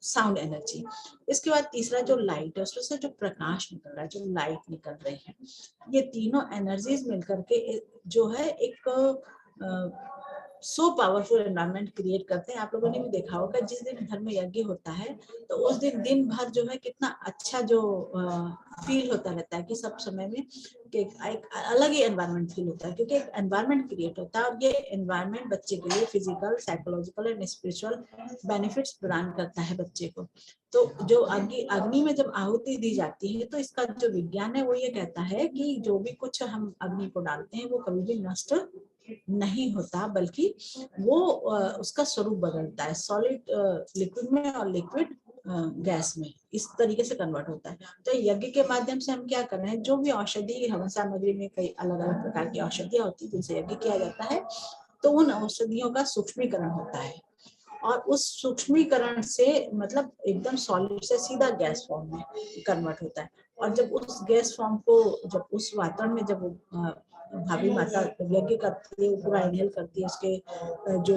साउंड एनर्जी। इसके बाद तीसरा जो लाइट है, उसमें से जो प्रकाश निकल रहा है, जो लाइट निकल रही है, ये तीनों एनर्जीज मिलकर के जो है एक सो पावरफुल एनवायरनमेंट क्रिएट करते हैं। आप लोगों ने भी देखा होगा, जिस दिन घर में यज्ञ होता है तो उस दिन दिन भर जो है कितना अच्छा जो फील होता रहता है, कि सब समय में एक अलग ही एनवायरनमेंट फील होता है, क्योंकि एक एनवायरनमेंट क्रिएट होता है। और ये एनवायरनमेंट बच्चे के लिए physical, psychological and spiritual benefits प्रदान करता है बच्चे को। तो जो अग्नि में जब आहुति दी जाती है, तो इसका जो विज्ञान है वो ये कहता है कि जो भी कुछ हम अग्नि को डालते हैं वो कभी भी नष्ट नहीं होता, बल्कि वो उसका स्वरूप बदलता है। सॉलिड लिक्विड में और लिक्विड गैस में इस तरीके से कन्वर्ट होता है। तो यज्ञ के माध्यम से हम क्या कर रहे हैं, जो भी औषधि हवन सामग्री में कई अलग अलग प्रकार की औषधियां होती है जिनसे यज्ञ किया जाता है, तो उन औषधियों का सूक्ष्मीकरण होता है। और उस सूक्ष्मीकरण से मतलब एकदम सॉलिड से सीधा गैस फॉर्म में कन्वर्ट होता है। और जब उस गैस फॉर्म को, जब उस वातावरण में जब भाभी माता यज्ञ करती है, पूरा इनहेल करती है, उसके जो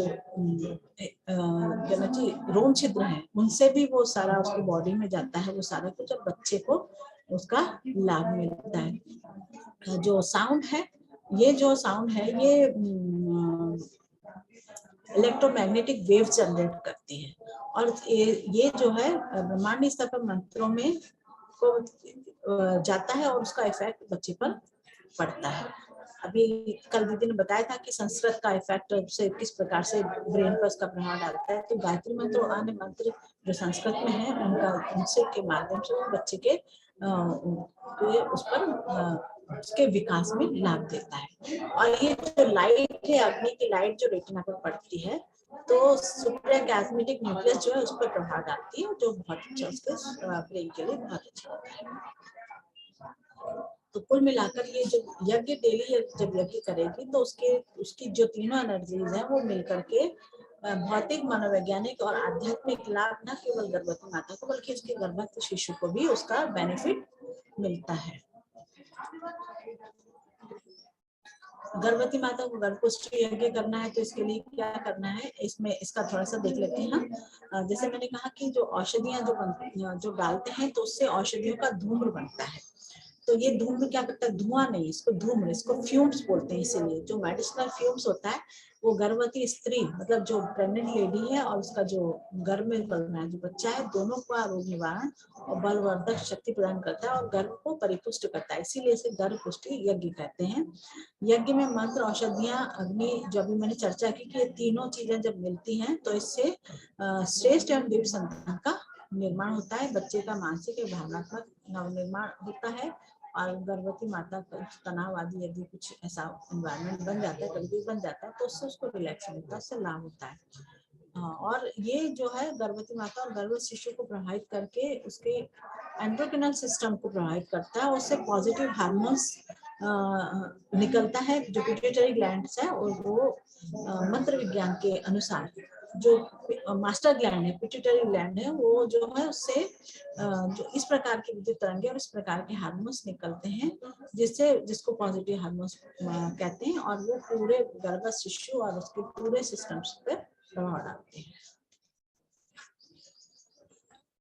रोम छिद्र है उनसे भी वो सारा उसकी बॉडी में जाता है, वो सारा कुछ, जब बच्चे को उसका लाभ मिलता है। जो साउंड है, ये जो साउंड है ये इलेक्ट्रोमैग्नेटिक वेव जनरेट करती है। और ये जो है ब्रह्मांड स्तर पर मंत्रों में को जाता है और उसका इफेक्ट बच्चे पर पड़ता है। अभी कल दीदी ने बताया था कि संस्कृत का इफेक्ट से किस प्रकार से ब्रेन पर उसका प्रभाव डालता है। तो गायत्री मंत्र और अन्य मंत्र जो संस्कृत में है उनका, उनसे के माध्यम से बच्चे के उस पर उसके विकास में लाभ देता है। और ये जो लाइट है, अग्नि की लाइट जो रेटिना पर पड़ती है, तो सुप्राक्लाज्मेटिक न्यूक्लियस जो है उस पर प्रभाव डालती है, जो बहुत अच्छा उसके ब्रेन के लिए बहुत अच्छा होता है। तो कुल मिलाकर ये जो यज्ञ डेली जब यज्ञ करेगी तो उसकी जो तीनों एनर्जीज हैं वो मिलकर के भौतिक, मनोवैज्ञानिक और आध्यात्मिक लाभ न केवल गर्भवती माता को बल्कि उसके गर्भस्थ शिशु को भी उसका बेनिफिट मिलता है। गर्भवती माता को गर्भपुष्टि यज्ञ करना है तो इसके लिए क्या करना है, इसमें इसका थोड़ा सा देख लेते हैं हम। जैसे मैंने कहा कि जो औषधियां जो डालते हैं तो उससे औषधियों का धूम्र बनता है। तो ये धूम्र क्या करता है, धुआं नहीं, इसको धूम्र, इसको फ्यूम्स बोलते हैं। इसीलिए जो मेडिसिनल फ्यूम्स होता है वो गर्भवती स्त्री, मतलब जो प्रेग्नेंट लेडी है और उसका जो गर्भ में पल रहा है जो बच्चा है, दोनों का रोग निवारण और बलवर्धक शक्ति प्रदान करता है और गर्भ को परिपुष्ट करता है। इसीलिए इसे गर्भ पुष्टि यज्ञ कहते हैं। यज्ञ में मंत्र, औषधियां, अग्नि, जो भी मैंने चर्चा की कि ये तीनों चीजें जब मिलती हैं तो इससे श्रेष्ठ एवं दिव्य संतान का निर्माण होता है। बच्चे का मानसिक एवं भावनात्मक नवनिर्माण होता है और गर्भवती माता का तनाव आदि यदि कुछ ऐसा एनवायरनमेंट बन जाता है, कभी बन जाता है, तो उससे उसको रिलैक्स मिलता है, उससे लाभ होता है। और ये जो है गर्भवती माता और गर्भवत शिशु को प्रभावित करके उसके एंडोक्राइनल सिस्टम को प्रभावित करता है। उससे पॉजिटिव हार्मोन्स निकलता है जो पिट्यूटरी ग्लैंड्स है, और वो मंत्र विज्ञान के अनुसार जो मास्टर ग्लैंड है, पिट्यूटरी ग्लैंड है, वो जो है उससे जो इस प्रकार की विद्युत तरंगे और इस प्रकार के हार्मोन्स निकलते हैं जिसको पॉजिटिव हार्मोन्स कहते हैं, और वो पूरे गर्भवत शिशु और उसके पूरे सिस्टम्स पर प्रभाव डालते हैं।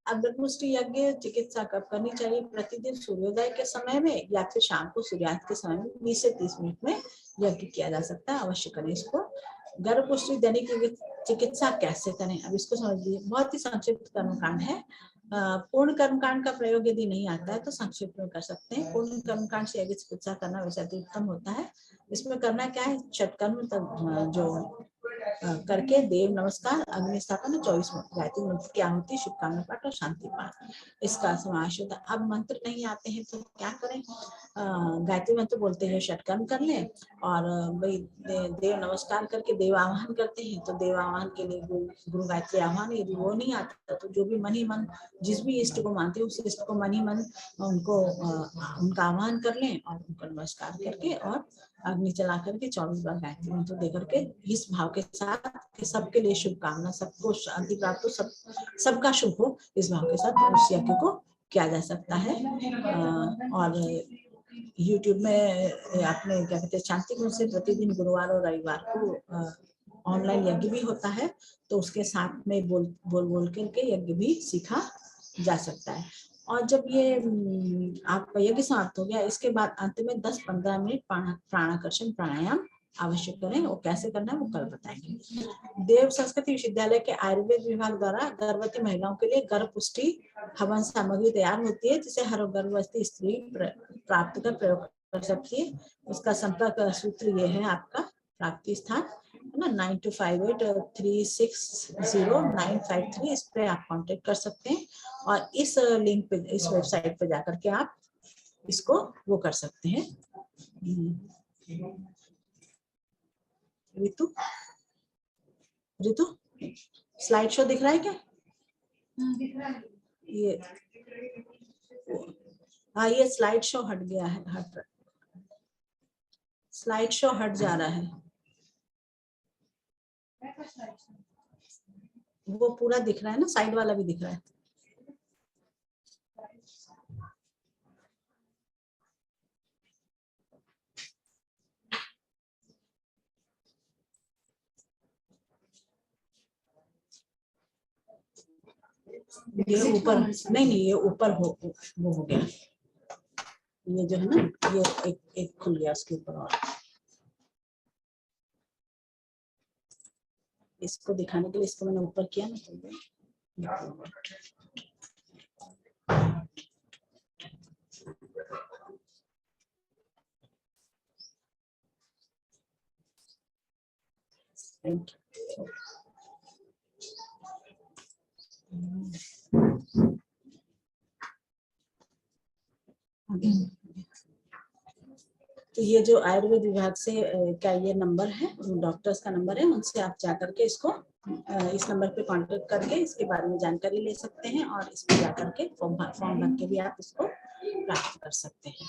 गर्भपुष्टि यज्ञ चिकित्सा कब करनी चाहिए? प्रतिदिन सूर्योदय के समय में या फिर शाम को सूर्यास्त के समय में 20 से 30 मिनट में यज्ञ किया जा सकता है। अवश्य करें इसको। गर्भपुष्टि दैनिक चिकित्सा कैसे करें, अब इसको समझिए। बहुत ही संक्षिप्त कर्मकांड है। पूर्ण कर्मकांड का प्रयोग यदि नहीं आता है तो संक्षिप्त में कर सकते हैं। पूर्ण कर्मकांड से यज्ञ चिकित्सा करना वैसे अति उत्तम होता है। इसमें करना क्या है, षटकर्म तक जो करके देव नमस्कार, अग्नि स्थापन, 24 गायत्री मंत्र की आहुति, शुभकामना पाठ और शांति पाठ, इसका समावेश होता है। अब मंत्र नहीं आते हैं तो क्या करें? गायत्री मंत्र बोलते हैं, षटकर्म कर लें, और भाई देव नमस्कार करके देव आह्वान करते हैं तो देव आह्वान के लिए गुरु गायत्री आह्वान, यदि वो नहीं आता तो जो भी मन ही मन जिस भी इष्ट को मानते हैं उस इष्ट को मन ही मन उनको उनका आह्वान कर लें और उनको नमस्कार करके और अग्नि चला करके 24 बार गायत्री मंत्र दे करके इस भाव के साथ कि सबके लिए शुभकामना, सबको शांति प्राप्त हो, सबका शुभ हो, इस भाव के साथ उस यज्ञ को किया जा सकता है। और YouTube में आपने क्या कहते हैं, शांति कुंज से प्रतिदिन गुरुवार और रविवार को ऑनलाइन यज्ञ भी होता है, तो उसके साथ में बोल करके यज्ञ भी सीखा जा सकता है। और जब ये आपका यज्ञ समाप्त हो गया, इसके बाद अंत में 10-15 मिनट प्राणाकर्षण प्राणायाम आवश्यक करें। वो कैसे करना है वो कल बताएंगे। देव संस्कृति विश्वविद्यालय के आयुर्वेद विभाग द्वारा गर्भवती महिलाओं के लिए गर्भ पुष्टि हवन सामग्री तैयार होती है, जिसे हर गर्भवती स्त्री प्राप्त कर प्रयोग कर सकती है। उसका संपर्क सूत्र ये है आपका प्राप्ति स्थान है ना, 9258360953, इस पे आप कांटेक्ट कर सकते हैं और इस लिंक पे, इस वेबसाइट पे जाकर के आप इसको वो कर सकते हैं। रितु स्लाइड शो दिख रहा है क्या? दिख रहा है। ये हाँ, ये स्लाइड शो हट गया है, स्लाइड शो हट जा रहा है। वो पूरा दिख रहा है ना, साइड वाला भी दिख रहा है। ये ऊपर नहीं, ये ऊपर वो हो गया, ये जो है ना, ये एक खुल गया उसके ऊपर। और इसको दिखाने के लिए इसको मैंने ऊपर किया ना, तो ये जो आयुर्वेद विभाग से का ये नंबर है, डॉक्टर्स का नंबर है, उनसे आप जाकर के इसको इस नंबर पे कांटेक्ट करके इसके बारे में जानकारी ले सकते हैं और इस पे जाकर के फॉर्म भर के भी आप इसको प्राप्त कर सकते हैं।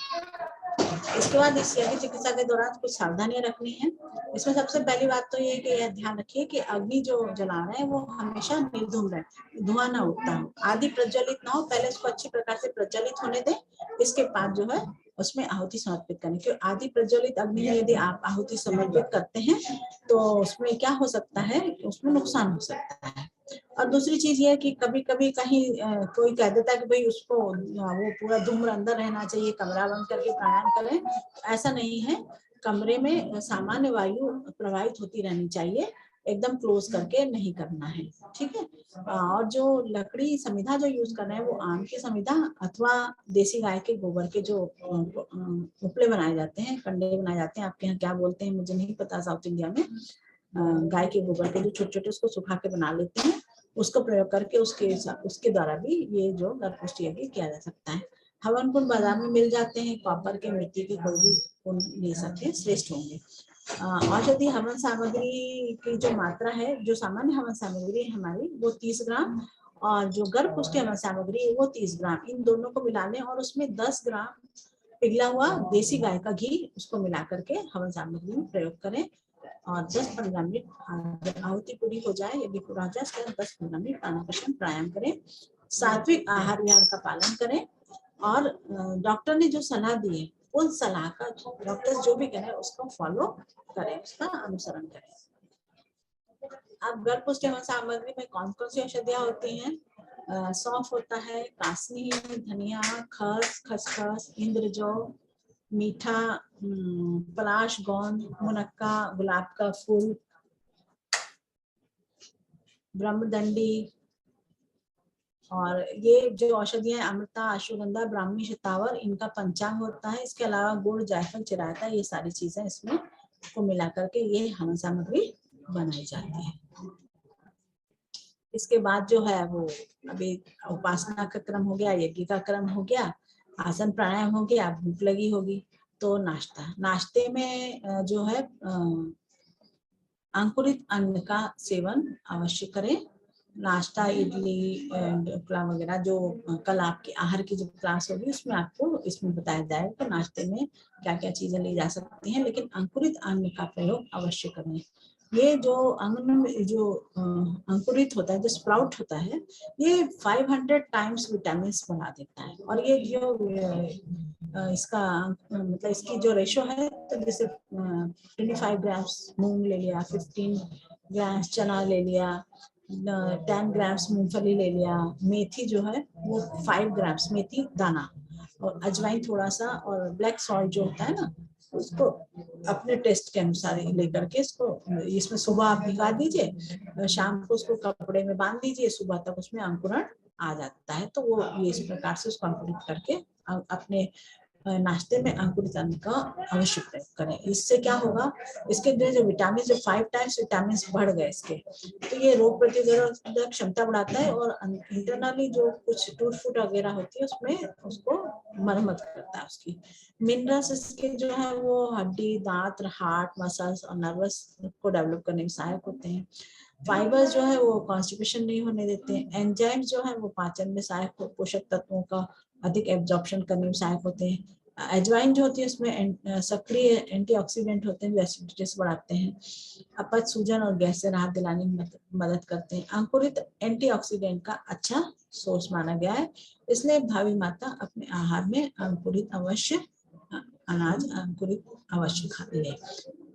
इसके बाद इस यज्ञ चिकित्सा के दौरान कुछ सावधानियां रखनी है। इसमें सबसे पहली बात तो ये है कि यह ध्यान रखिए कि अग्नि जो जला रहे हैं वो हमेशा निर्धूम रहे, धुआं ना उठता हो, आदि प्रज्वलित ना हो। पहले उसको अच्छी प्रकार से प्रज्वलित होने दें, इसके बाद जो है उसमें आहुति समर्पित करनी। क्योंकि आदि प्रज्वलित अग्नि में यदि आप आहुति समर्पित करते हैं तो उसमें क्या हो सकता है, उसमें नुकसान हो सकता है। और दूसरी चीज ये है कि कभी कभी कहीं कोई कह देता है कि भाई उसको वो पूरा धूम्र अंदर रहना चाहिए, कमरा बंद करके प्राणायाम करें, ऐसा नहीं है। कमरे में सामान्य वायु प्रवाहित होती रहनी चाहिए, एकदम क्लोज करके नहीं करना है, ठीक है। और जो लकड़ी समिधा जो यूज कर रहे हैं वो आम की समिधा अथवा देसी गाय के गोबर के जो उपले बनाए जाते हैं, कंडे बनाए जाते हैं, आपके यहाँ क्या बोलते हैं मुझे नहीं पता, साउथ इंडिया में गाय के गोबर के जो छोटे छोटे उसको सुखा के बना लेते हैं, उसको प्रयोग करके उसके द्वारा भी ये जो गर्भपुष्टि यज्ञ किया जा सकता है। हवन कुंड बाजार में मिल जाते हैं, कॉपर के, मिट्टी के, कोई भी कुंड ले सकते हैं, श्रेष्ठ होंगे। औषधि हवन सामग्री की जो मात्रा है, जो सामान्य हवन सामग्री है हमारी वो 30 ग्राम, और जो गर्भपुष्टि हवन सामग्री है वो 30 ग्राम, इन दोनों को मिला लें और उसमें 10 ग्राम पिघला हुआ देसी गाय का घी उसको मिला करके हवन सामग्री में प्रयोग करें। और 10-15 मिनट आहुति पूरी हो जाए, यदि पूरा हो जाए उसके बाद 10-15 मिनट प्राणायाम प्राणायाम करें। सात्विक आहार विहार का पालन करें और डॉक्टर ने जो सलाह दी है उस सलाह का डॉक्टर जो भी करें उसको फॉलो करें, उसका अनुसरण करें। अब गर्भपुष्टि हवन सामग्री में कौन कौन सी औषधियां होती हैं? सौंफ होता है, कासनी, धनिया, खस, खसखस, इंद्रजौ, मीठा, पलाश, गोंद, मुनक्का, गुलाब का फूल, ब्रह्मदंडी, और ये जो औषधियां अमृता, अश्वगंधा, ब्राह्मी, शतावर, इनका पंचांग होता है। इसके अलावा गुड़, जायफल, चिरायता, ये सारी चीजें इसमें को मिला करके ये हवन सामग्री बनाई जाती है। इसके बाद जो है वो अभी उपासना का क्रम हो गया, यज्ञ का क्रम हो गया, आसन प्राणायाम हो गया, भूख लगी होगी तो नाश्ता। नाश्ते में जो है अंकुरित अन्न का सेवन अवश्य करें। नाश्ता, इडली, ढोकला वगैरह जो कल आपके आहार की जो क्लास होगी उसमें आपको इसमें बताया जाएगा तो नाश्ते में क्या क्या चीजें ली जा सकती हैं, लेकिन अंकुरित अन्न का प्रयोग अवश्य करें। ये जो अन्न में जो अंकुरित होता है, जो स्प्राउट होता है, ये 500 टाइम्स विटामिन बढ़ा देता है। और ये जो इसका मतलब इसकी जो रेशो है, तो जैसे 25 ग्राम्स मूंग ले लिया, 15 ग्राम्स चना ले लिया, 10 ग्राम्स मूंगफली ले लिया, मेथी जो है वो 5 ग्राम्स मेथी दाना, और अजवाइन थोड़ा सा, और ब्लैक सॉल्ट जो होता है ना उसको अपने टेस्ट के अनुसार लेकर के इसको इसमें सुबह आप भिगा दीजिए, शाम को उसको कपड़े में बांध दीजिए, सुबह तक उसमें अंकुरण आ जाता है। तो वो ये इस प्रकार से उसको अंकुरित करके अपने नाश्ते में अंकुरित अन्न का अवश्य प्रयोग करें। इससे क्या होगा, इसके अंदर जो विटामिन, जो 5 टाइम्स विटामिन बढ़ गए इसके, तो ये रोग प्रतिरोधक क्षमता बढ़ाता है और इंटरनली जो कुछ टूट फूट वगैरह होती है उसमें उसको मरम्मत करता है उसकी। मिनरल्स इसके जो है वो हड्डी, दांत, हार्ट, मसल्स और नर्वस को डेवलप करने में सहायक होते हैं। फाइबर्स जो है वो कॉन्स्टिपेशन नहीं होने देते हैं। एंजाइम्स जो है वो पाचन में सहायक, पोषक तत्वों का अधिक एब्जॉर्प्शन करने में सहायक होते हैं। अजवाइन जो होती है उसमें सक्रिय एंटीऑक्सीडेंट होते हैं जो एसिडिटी बढ़ाते हैं। अपच, सूजन और गैस से राहत दिलाने में मदद करते हैं। अंकुरित एंटीऑक्सीडेंट का अच्छा सोर्स माना गया है, इसलिए भावी माता अपने आहार में अंकुरित अवश्य अनाज अंकुरित अवश्य खा ले।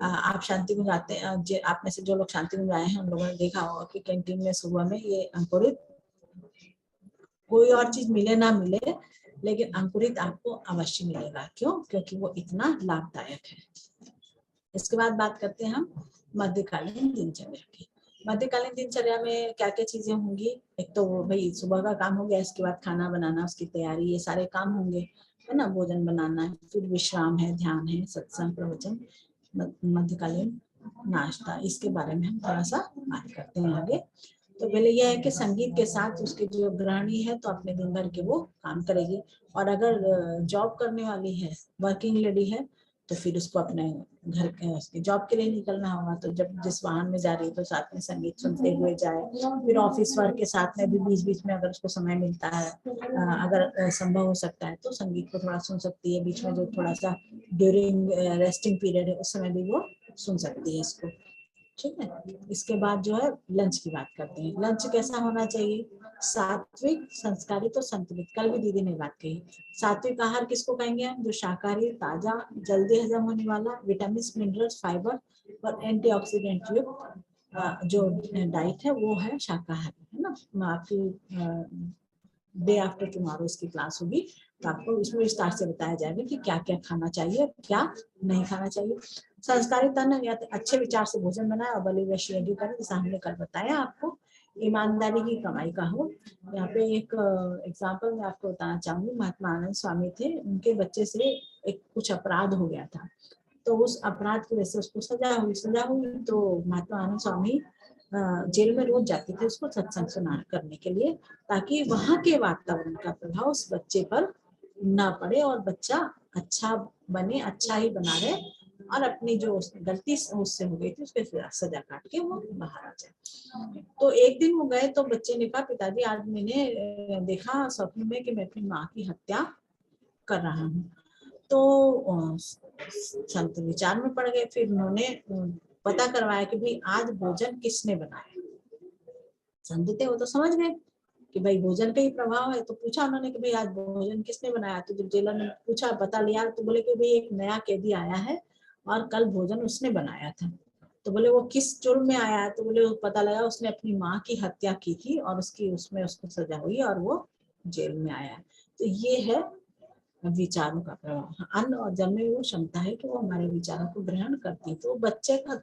आप शांति कुंज आते हैं, आप में से जो लोग शांति कुंज आए हैं उन लोगों ने देखा होगा कि कैंटीन में सुबह में ये अंकुरित, कोई और चीज मिले ना मिले लेकिन अंकुरित आपको अवश्य मिलेगा। क्यों? क्योंकि वो इतना लाभदायक है। इसके बाद बात करते हैं हम मध्यकालीन दिनचर्या की। मध्यकालीन दिनचर्या में क्या क्या चीजें होंगी? एक तो भाई सुबह का काम हो गया, इसके बाद खाना बनाना, उसकी तैयारी, ये सारे काम होंगे, है ना, भोजन बनाना है, फिर विश्राम है, ध्यान है, सत्संग, प्रवचन, मध्यकालीन नाश्ता। इसके बारे में हम थोड़ा सा बात करते हैं आगे। तो पहले यह है कि संगीत के साथ उसकी जो गृहिणी है तो अपने दिन भर के वो काम करेगी, और अगर जॉब करने वाली है, वर्किंग लेडी है, तो फिर उसको अपने घर के उसके जॉब के लिए निकलना होगा, तो जब जिस वाहन में जा रही है तो साथ में संगीत सुनते हुए जाए। फिर ऑफिस वर्क के साथ में भी बीच बीच में अगर उसको समय मिलता है, अगर संभव हो सकता है तो संगीत को थोड़ा सुन सकती है। बीच में जो थोड़ा सा ड्यूरिंग रेस्टिंग पीरियड है उस समय भी वो सुन सकती है इसको। ठीक है। इसके बाद जो है लंच की बात करते हैं। लंच कैसा होना चाहिए? सात्विक, संस्कारित और संतुलित। कल भी दीदी ने बात कही। सात्विक आहार किसको कहेंगे हम? जो शाकाहारी, ताजा, जल्दी हजम होने वाला, विटामिन, मिनरल्स, फाइबर और एंटीऑक्सीडेंट युक्त जो डाइट है वो है शाकाहारी, है ना। आपकी डे आफ्टर टुमारो इसकी क्लास होगी, तो आपको इसमें विस्तार से बताया जाएगा कि क्या क्या खाना चाहिए और क्या नहीं खाना चाहिए। संस्कारित अन्न या तो अच्छे विचार से भोजन बनाए और बलि वैश्य यज्ञ करें, जैसा हमने कल बताया आपको। ईमानदारी की कमाई का हो। यहाँ पे एक एग्जाम्पल मैं आपको बताना चाहूंगी। महात्मा आनंद स्वामी थे, उनके बच्चे से एक कुछ अपराध हो गया था, तो उस अपराध की वजह से उसको सजा हुई। तो महात्मा आनंद स्वामी जेल में रोज जाते थे उसको सत्संग सुना करने के लिए, ताकि वहां के वातावरण का प्रभाव उस बच्चे पर ना पड़े और बच्चा अच्छा बने, अच्छा ही बना रहे, और अपनी जो गलती उससे हो गई थी उसके सजा काट के वो बाहर आ जाए। तो एक दिन वो गए तो बच्चे ने कहा, पिताजी आज मैंने देखा स्वप्न में कि मैं अपनी माँ की हत्या कर रहा हूँ। तो संत विचार में पड़ गए। फिर उन्होंने पता करवाया कि भाई आज भोजन किसने बनाया। संत थे, वो तो समझ गए कि भाई भोजन का ही प्रभाव है। तो पूछा उन्होंने कि भाई आज भोजन किसने बनाया। तो जब जेलर ने पूछा, बता लिया, तो बोले कि भाई एक नया कैदी आया है और कल भोजन उसने बनाया था। तो बोले वो किस जुर्म में आया है? तो बोले पता लगा उसने अपनी माँ की हत्या की थी और उसमें उसको सजा हुई और वो जेल में आया है। तो ये है विचारों का प्रभाव। अन्न और जल में वो क्षमता है कि वो हमारे विचारों को ग्रहण करती है। तो बच्चे का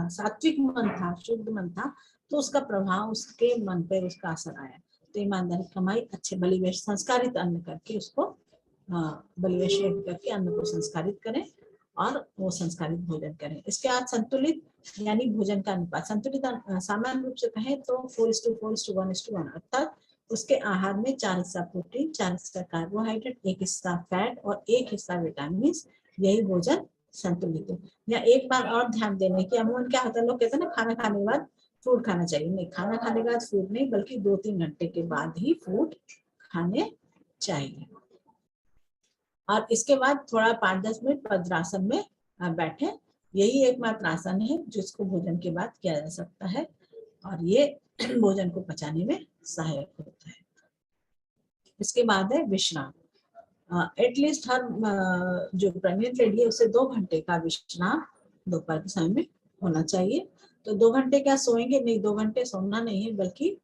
सात्विक मन था, शुद्ध मन था, तो उसका प्रभाव उसके मन पर उसका असर आया। तो ईमानदारी कमाई, अच्छे बलिवेश संस्कारित अन्न करके उसको बलिवेश करके अन्न को संस्कारित करें और वो संस्कारित भोजन करें। इसके बाद संतुलित यानी भोजन का अनुपात। संतुलित सामान्य रूप से कहें तो 4:1:1, अर्थात उसके आहार में 4 हिस्सा प्रोटीन, 4 हिस्सा कार्बोहाइड्रेट, 1 हिस्सा फैट और 1 हिस्सा विटामिन। यही भोजन संतुलित है। या एक बार और ध्यान देने की, अमूमन क्या होता है, लोग कहते हैं ना खाना खाने के बाद फ्रूट खाना चाहिए। नहीं, खाना खाने के बाद फ्रूट नहीं, बल्कि 2-3 घंटे के बाद ही फ्रूट खाने चाहिए। और इसके बाद थोड़ा 5-10 मिनट वज्रासन में बैठे। यही एकमात्र आसन है जिसको भोजन के बाद किया जा सकता है और ये भोजन को पचाने में सहायक होता है। इसके बाद है विश्राम। एटलीस्ट हर जो प्रेग्नेंट लेडी है उसे 2 घंटे का विश्राम दोपहर के समय में होना चाहिए। तो 2 घंटे क्या सोएंगे? नहीं, 2 घंटे सोना नहीं है, बल्कि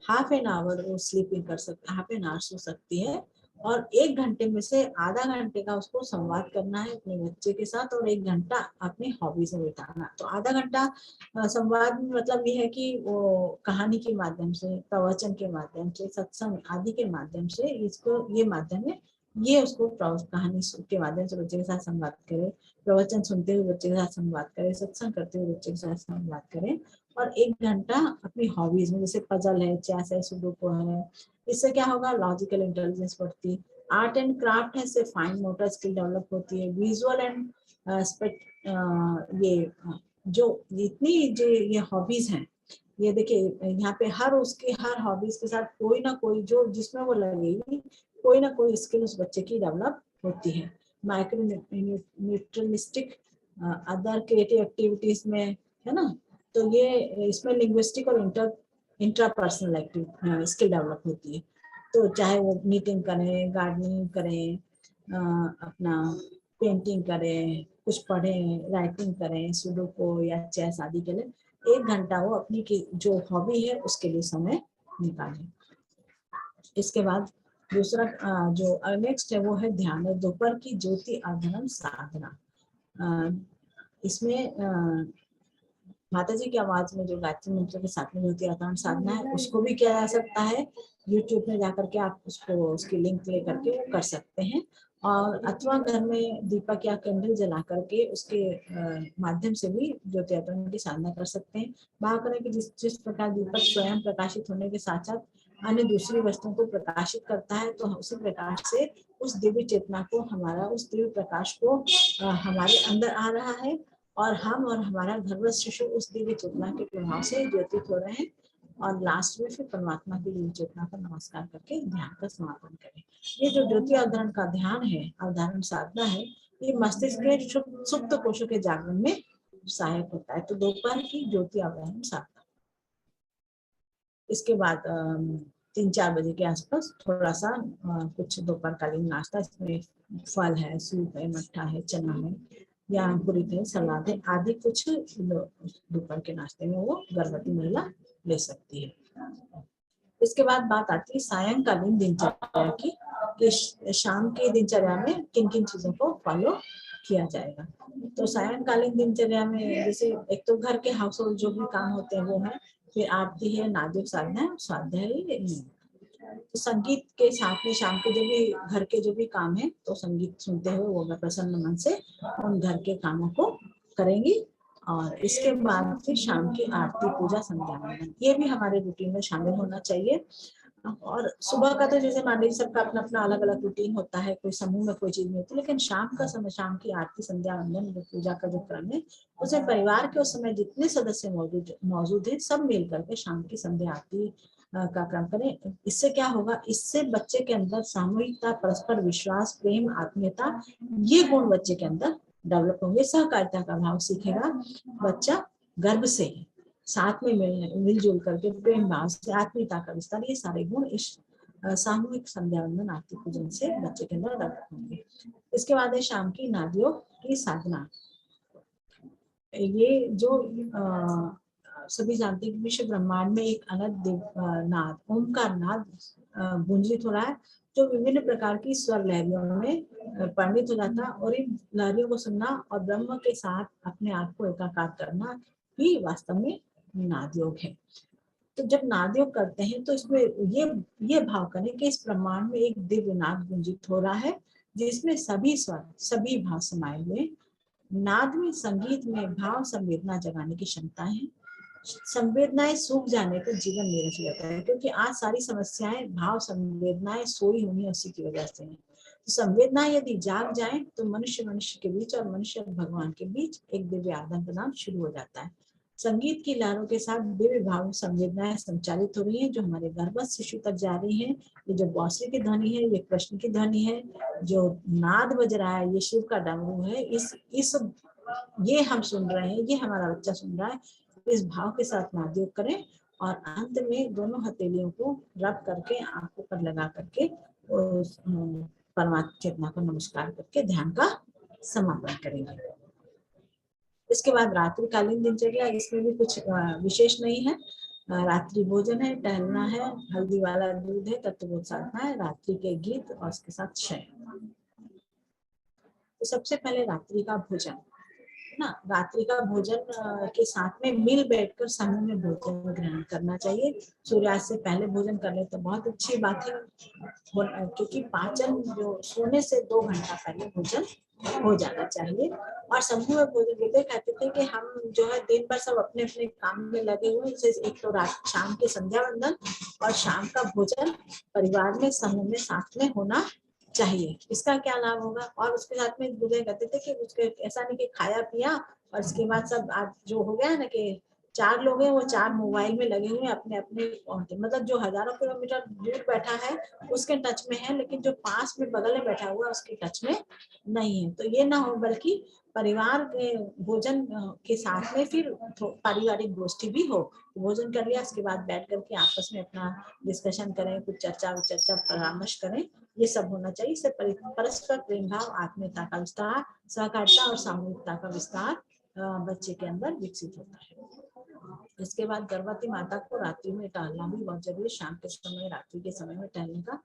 हाफ एन आवर वो स्लीपिंग कर सकते, हाफ एन आवर सो सकती है। और 1 घंटे में से आधा घंटे का उसको संवाद करना है अपने बच्चे के साथ और 1 घंटा अपनी हॉबीज में बिताना। तो आधा घंटा संवाद में मतलब ये है कि वो कहानी के माध्यम से, प्रवचन के माध्यम से, सत्संग आदि के माध्यम से, इसको ये माध्यम है, ये उसको कहानी के माध्यम से बच्चे के साथ संवाद करें, प्रवचन सुनते हुए बच्चे के साथ संवाद करें, सत्संग करते हुए बच्चे के साथ संवाद करें। और 1 घंटा अपनी हॉबीज में, जैसे पजल है, चेस है, सुडोकू है। इससे क्या होगा? लॉजिकल इंटेलिजेंस बढ़ती है। आर्ट एंड क्राफ्ट है, इससे फाइन मोटर स्किल डेवलप होती है। विजुअल एंड ये जो इतनी जो ये हॉबीज हैं, ये देखिए यहाँ पे हर हॉबीज के साथ कोई ना कोई जो जिसमें वो लगेगी, कोई ना कोई स्किल उस बच्चे की डेवलप होती है। माइक्रो न्यूट्रलिस्टिक, अदर क्रिएटिव एक्टिविटीज में, है ना। तो ये इसमें लिंग्विस्टिक और इंटरपर्सनल स्किल डेवलप होती है। तो चाहे वो मीटिंग करें, गार्डनिंग करें, अपना पेंटिंग करें, कुछ पढ़ें, राइटिंग करें, सुडोकू या चेस आदि के लिए 1 घंटा वो अपनी की जो हॉबी है उसके लिए समय निकालें। इसके बाद दूसरा जो नेक्स्ट है वो है ध्यान। दोपहर की ज्योति आधारण साधना। इसमें माता जी की आवाज में जो गायत्री मंत्र के साथ में ज्योति आधारण साधना है उसको भी किया जा सकता है। यूट्यूब में जाकर के आप उसकी लिंक ले करके वो कर सकते हैं। और अथवा घर में दीपक या कैंडल जला करके उसके माध्यम से भी ज्योति आधारण की साधना कर सकते हैं। बात करें कि जिस प्रकार दीपक स्वयं प्रकाशित होने के साथ साथ अन्य दूसरी वस्तुओं को प्रकाशित करता है, तो उसी प्रकार से उस दिव्य चेतना को, हमारा उस दिव्य प्रकाश को हमारे अंदर आ रहा है और हम और हमारा गर्भस्थ शिशु उस दिव्य चेतना के प्रभाव से ज्योतित हो रहे हैं। और लास्ट में फिर परमात्मा की दिव्य चेतना का नमस्कार करके ध्यान का समापन करें। ये जो ज्योति अवधारण का ध्यान है, अवधारण साधना है, ये मस्तिष्क के सुप्त कोशों के जागरण में सहायक होता है। तो दोपहर की ज्योति अवलंबन साधना। इसके बाद 3-4 बजे के आसपास थोड़ा सा कुछ दोपहरकालीन नाश्ता, इसमें फल है, सूप है, मट्ठा है, चना है या अंकुरित है, सलाद है आदि कुछ दोपहर के नाश्ते में वो गर्भवती महिला ले सकती है। इसके बाद बात आती है सायंकालीन दिनचर्या की, कि शाम की दिनचर्या में किन किन चीजों को फॉलो किया जाएगा। तो सायंकालीन दिनचर्या में जैसे एक तो घर के हाउस होल्ड जो भी काम होते हैं वो है, फिर आरती है, नादिक साधना है, स्वाध्याय है। तो संगीत के साथ में शाम के जो भी घर के जो भी काम है तो संगीत सुनते हुए वो मैं प्रसन्न मन से उन घर के कामों को करेंगी। और इसके बाद फिर शाम की आरती, पूजा, संध्या वंदन, ये भी हमारे रूटीन में शामिल होना चाहिए। और सुबह का तो जैसे मान लीजिए सबका अपना अपना अलग अलग रूटीन होता है, कोई समूह में कोई चीज नहीं होती, लेकिन शाम का समय, शाम की आरती, संध्या वंदन, पूजा का जो क्रम है उसमें परिवार के उस समय जितने सदस्य मौजूद है सब मिल करके शाम की संध्या आरती का क्रम करें। इससे क्या होगा, इससे बच्चे के अंदर सामूहिकता, परस्पर विश्वास, प्रेम, आत्मीयता, ये गुण बच्चे के अंदर डेवलप होंगे। सहकारिता का भाव सीखेगा बच्चा गर्भ से, साथ में मिलजुल करके प्रेम भाव से, आत्मीयता का विस्तार, ये सारे गुण इस सामूहिक संध्या वंदन आरती पूजन से बच्चे के अंदर डेवलप होंगे। इसके बाद है शाम की नादियों की साधना। ये जो सभी जानते हैं कि विश्व ब्रह्मांड में एक अनंत नाद, ओमकार नाद गुंजित हो रहा है, जो विभिन्न प्रकार की स्वर लहरियों में परिणित हो जाता है। और इन लहरियों को सुनना और ब्रह्म के साथ अपने आप को एकाकार करना ही वास्तव में नाद योग है। तो जब नाद योग करते हैं तो इसमें ये भाव करें कि इस ब्रह्मांड में एक दिव्य नाद गुंजित हो रहा है, जिसमें सभी स्वर, सभी भाव समाये हुए। नाद में, संगीत में भाव संवेदना जगाने की क्षमता है। संवेदनाएं सूख जाने पर जीवन नीरस हो जाता है, क्योंकि आज सारी समस्याएं भाव संवेदनाएं सोई हुई है, उसी की वजह से है। तो संवेदनाएं यदि जाग जाए तो मनुष्य मनुष्य के बीच और मनुष्य भगवान के बीच एक दिव्य आदान प्रदान शुरू हो जाता है। संगीत की लहरों के साथ दिव्य भाव संवेदनाएं संचालित हो रही हैं, जो हमारे गर्भस्थ शिशु तक जा रही हैं। ये जो बांसुरी की ध्वनि है, ये कृष्ण की ध्वनि है। जो नाद बज रहा है, ये शिव का डमरू है। इस ये हम सुन रहे हैं, ये हमारा बच्चा सुन रहा है। इस भाव के साथ नाद योग करें और अंत में दोनों हथेलियों को रब करके, आंखों पर लगा करके परमात्मा चेतना को नमस्कार करके ध्यान का समापन करेंगे। इसके बाद रात्रिकालीन दिनचर्या, इसमें भी कुछ विशेष नहीं है। रात्रि भोजन है, टहलना है, हल्दी वाला दूध है, तत्वबोध साधना है, रात्रि के गीत और उसके साथ शयन। तो सबसे पहले रात्रि का भोजन ना, रात्रि का भोजन के साथ में मिल बैठकर समूह में भोजन ग्रहण करना चाहिए। सूर्यास्त से पहले भोजन कर ले तो बहुत अच्छी बात है, क्योंकि पाचन जो सोने से 2 घंटा पहले भोजन हो जाना चाहिए। और समूह में भोजन देते कहते थे कि हम जो है दिन भर सब अपने अपने काम में लगे हुए, एक तो रात शाम के संध्या वंदन और शाम का भोजन परिवार में समूह में साथ में होना चाहिए। इसका क्या लाभ होगा। और उसके साथ में बुजुर्ग कहते थे कि उसके ऐसा नहीं कि खाया पिया और उसके बाद सब आज जो हो गया ना कि 4 लोग हैं वो 4 मोबाइल में लगे हुए अपने अपने, मतलब जो हजारों किलोमीटर दूर बैठा है उसके टच में है, लेकिन जो पास में बगल में बैठा हुआ उसके टच में नहीं है। तो ये ना हो, बल्कि परिवार के भोजन के साथ में फिर पारिवारिक गोष्ठी भी हो। भोजन कर लिया, उसके बाद बैठ करके आपस में अपना डिस्कशन करें, कुछ चर्चा परामर्श करें, ये सब होना चाहिए। इससे परस्पर प्रेम भाव, आत्मीयता का विस्तार, सहकारिता और सामूहिकता का विस्तार बच्चे के अंदर विकसित होता है। इसके बाद गर्भवती माता को रात्रि में टहलना भी बहुत जरूरी है। शाम के समय, रात्रि के समय में टहलने का,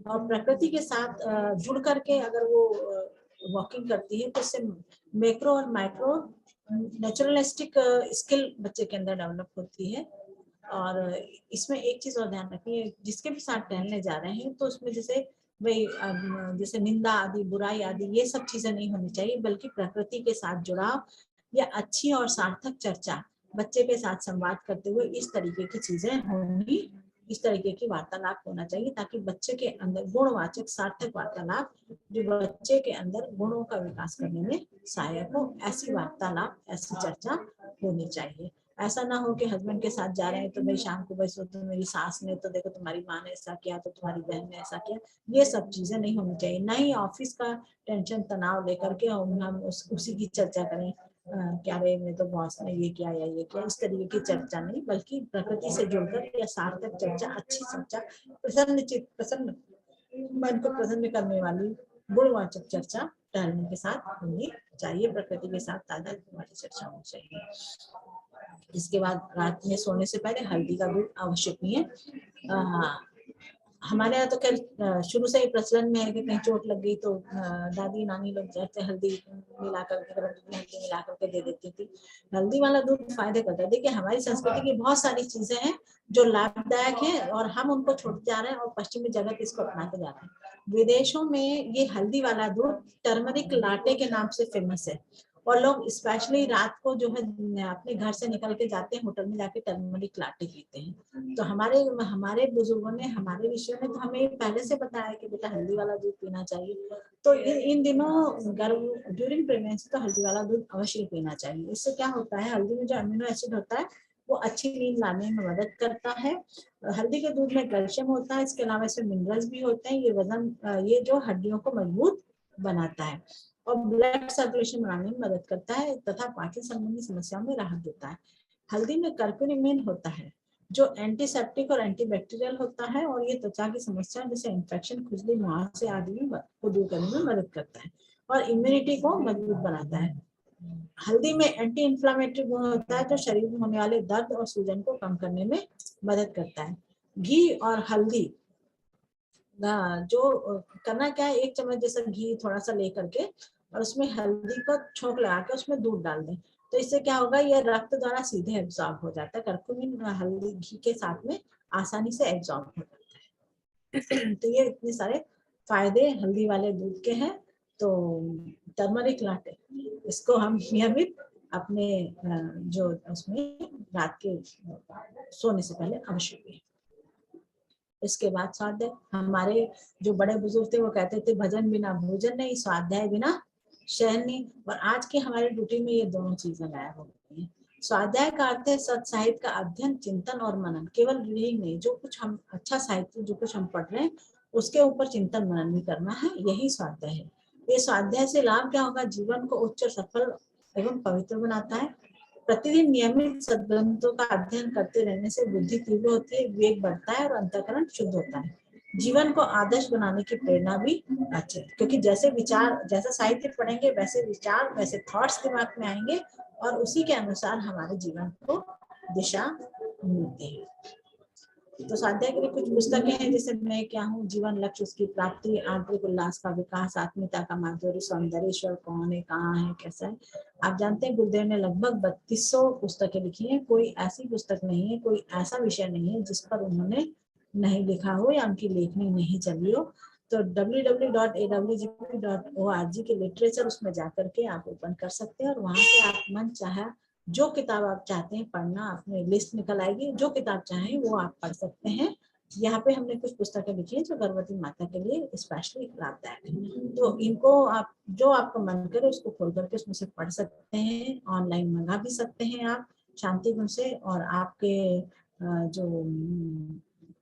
और प्रकृति के साथ जुड़ करके अगर वो वॉकिंग करती है तो इससे मैक्रो और माइक्रो नेचुरलिस्टिक स्किल बच्चे के अंदर डेवलप होती है। और इसमें एक चीज और ध्यान रखिए, जिसके भी साथ टहलने जा रहे हैं तो उसमें जैसे भाई जैसे निंदा आदि, बुराई आदि, ये सब चीजें नहीं होनी चाहिए, बल्कि प्रकृति के साथ जुड़ाव या अच्छी और सार्थक चर्चा, बच्चे के साथ संवाद करते हुए इस तरीके की चीजें होनी, इस तरीके की वार्तालाप होना चाहिए, ताकि बच्चे के अंदर गुणवाचक सार्थक वार्तालाप जो बच्चे के अंदर गुणों का विकास करने में सहायक हो, ऐसी वार्तालाप, ऐसी चर्चा होनी चाहिए। ऐसा ना हो कि हस्बैंड के साथ जा रहे हैं तो भाई शाम को बस तो मेरी सास ने तो देखो तुम्हारी माँ ने ऐसा किया तो तुम्हारी बहन ने ऐसा किया, ये सब चीजें नहीं होनी चाहिए। ना ही ऑफिस का टेंशन तनाव लेकर के हम उसी की चर्चा करें। क्या रे मैं तो बॉस ने ये किया या ये किया, इस तरीके की चर्चा नहीं, बल्कि प्रकृति से जुड़कर या सार्थक चर्चा, अच्छी चर्चा, प्रसन्न मन को प्रसन्न करने वाली गुणवाचक चर्चा टहलने के साथ होनी चाहिए, प्रकृति के साथ ताजा वाली चर्चा होनी चाहिए। इसके बाद रात में सोने से पहले हल्दी का दूध आवश्यक नहीं है। हमारे यहाँ तो खैर शुरू से ही प्रचलन में है कि कहीं चोट लग गई तो दादी नानी लोग जैसे हल्दी मिला करके गरम दूध में हल्दी मिला करके दे देती थी। हल्दी वाला दूध फायदे करता है। देखिए हमारी संस्कृति की बहुत सारी चीजें हैं जो लाभदायक है और हम उनको छोड़ते जा रहे हैं और पश्चिमी जगत इसको अपनाते जा रहे हैं। विदेशों में ये हल्दी वाला दूध टर्मरिक लाटे के नाम से फेमस है और लोग स्पेशली रात को जो है अपने घर से निकल के जाते हैं, होटल में जाके टर्मरिक लाटे पीते हैं। तो हमारे बुजुर्गों ने, हमारे ऋषियों ने तो हमें पहले से बताया कि बेटा हल्दी वाला दूध पीना चाहिए। तो इन दिनों गर्भ ड्यूरिंग प्रेगनेंसी तो हल्दी वाला दूध अवश्य पीना चाहिए। इससे क्या होता है, हल्दी में जो अमीनो एसिड होता है वो अच्छी नींद लाने में मदद करता है। हल्दी के दूध में कैल्शियम होता है, इसके अलावा इसमें मिनरल्स भी होते हैं। ये जो हड्डियों को मजबूत बनाता है और ब्लड सर्कुलेशन बढ़ाने में मदद करता है तथा पाचन संबंधी समस्याओं में राहत देता है। हल्दी में कर्क्यूमिन होता है जो एंटीसेप्टिक और एंटीबैक्टीरियल होता है और ये त्वचा की समस्या जैसे इन्फेक्शन, खुजली, मुहासे आदि को दूर करने में मदद करता है और इम्यूनिटी को मजबूत बनाता है। हल्दी में एंटी इंफ्लेमेटरी गुण होता है जो शरीर में होने वाले दर्द और सूजन को कम करने में मदद करता है। घी और हल्दी जो करना क्या है, 1 चम्मच जैसा घी थोड़ा सा ले करके और उसमें हल्दी का छोंक लगा के उसमें दूध डाल दें, तो इससे क्या होगा, ये रक्त द्वारा सीधे एब्जॉर्ब हो जाता है। कर्क्यूमिन हल्दी घी के साथ में आसानी से एब्जॉर्ब हो जाता है। तो ये इतने सारे फायदे हल्दी वाले दूध के हैं। तो टर्मरिक लाटे इसको हम नियमित अपने जो उसमें रात के सोने से पहले अवश्य पिएं। इसके बाद स्वाध्याय, हमारे जो बड़े बुजुर्ग थे वो कहते थे भजन बिना भोजन नहीं, स्वाध्याय बिना शयन नहीं। और आज के हमारे ड्यूटी में ये दोनों चीजें गायब हो गई हैं। स्वाध्याय का अर्थ है सत साहित्य का अध्ययन, चिंतन और मनन। केवल रीडिंग नहीं, जो कुछ हम अच्छा साहित्य जो कुछ हम पढ़ रहे हैं उसके ऊपर चिंतन मनन भी करना है, यही स्वाध्याय है। ये स्वाध्याय से लाभ क्या होगा, जीवन को उच्च और सफल एवं पवित्र बनाता है। प्रतिदिन नियमित सद्ग्रंथों का अध्ययन करते रहने से बुद्धि तीव्र होती है, विवेक बढ़ता है और अंतःकरण शुद्ध होता है। जीवन को आदर्श बनाने की प्रेरणा भी अच्छी है, क्योंकि जैसे विचार, जैसा साहित्य पढ़ेंगे वैसे विचार, वैसे थॉट्स दिमाग में आएंगे और उसी के अनुसार हमारे जीवन को दिशा मिलती है। तो स्वाध्याय के लिए कुछ पुस्तकें हैं, जैसे मैं क्या हूँ, जीवन लक्ष्य उसकी प्राप्ति, आंतरिक उल्लास का विकास, आत्मीयता का माधुर्य, सौंदर्य, ईश्वर कौन है, कहाँ है, कैसा है। आप जानते हैं गुरुदेव ने लगभग 3200 पुस्तकें लिखी हैं। कोई ऐसी पुस्तक नहीं है, कोई ऐसा विषय नहीं है जिस पर उन्होंने नहीं लिखा हो या उनकी लेखनी नहीं चली हो। तो www.awgp.org के लिटरेचर उसमें जाकर के आप ओपन कर सकते हैं और वहां से आप मन चाहे जो किताब आप चाहते हैं पढ़ना, अपने लिस्ट निकल आएगी, जो किताब चाहें वो आप पढ़ सकते हैं। यहाँ पे हमने कुछ पुस्तकें लिखी हैं जो गर्भवती माता के लिए स्पेशली लाभदायक है। तो इनको आप जो आपका मन करे उसको खोल करके उसमें से पढ़ सकते हैं, ऑनलाइन मंगा भी सकते हैं आप शांतिवन से। और आपके जो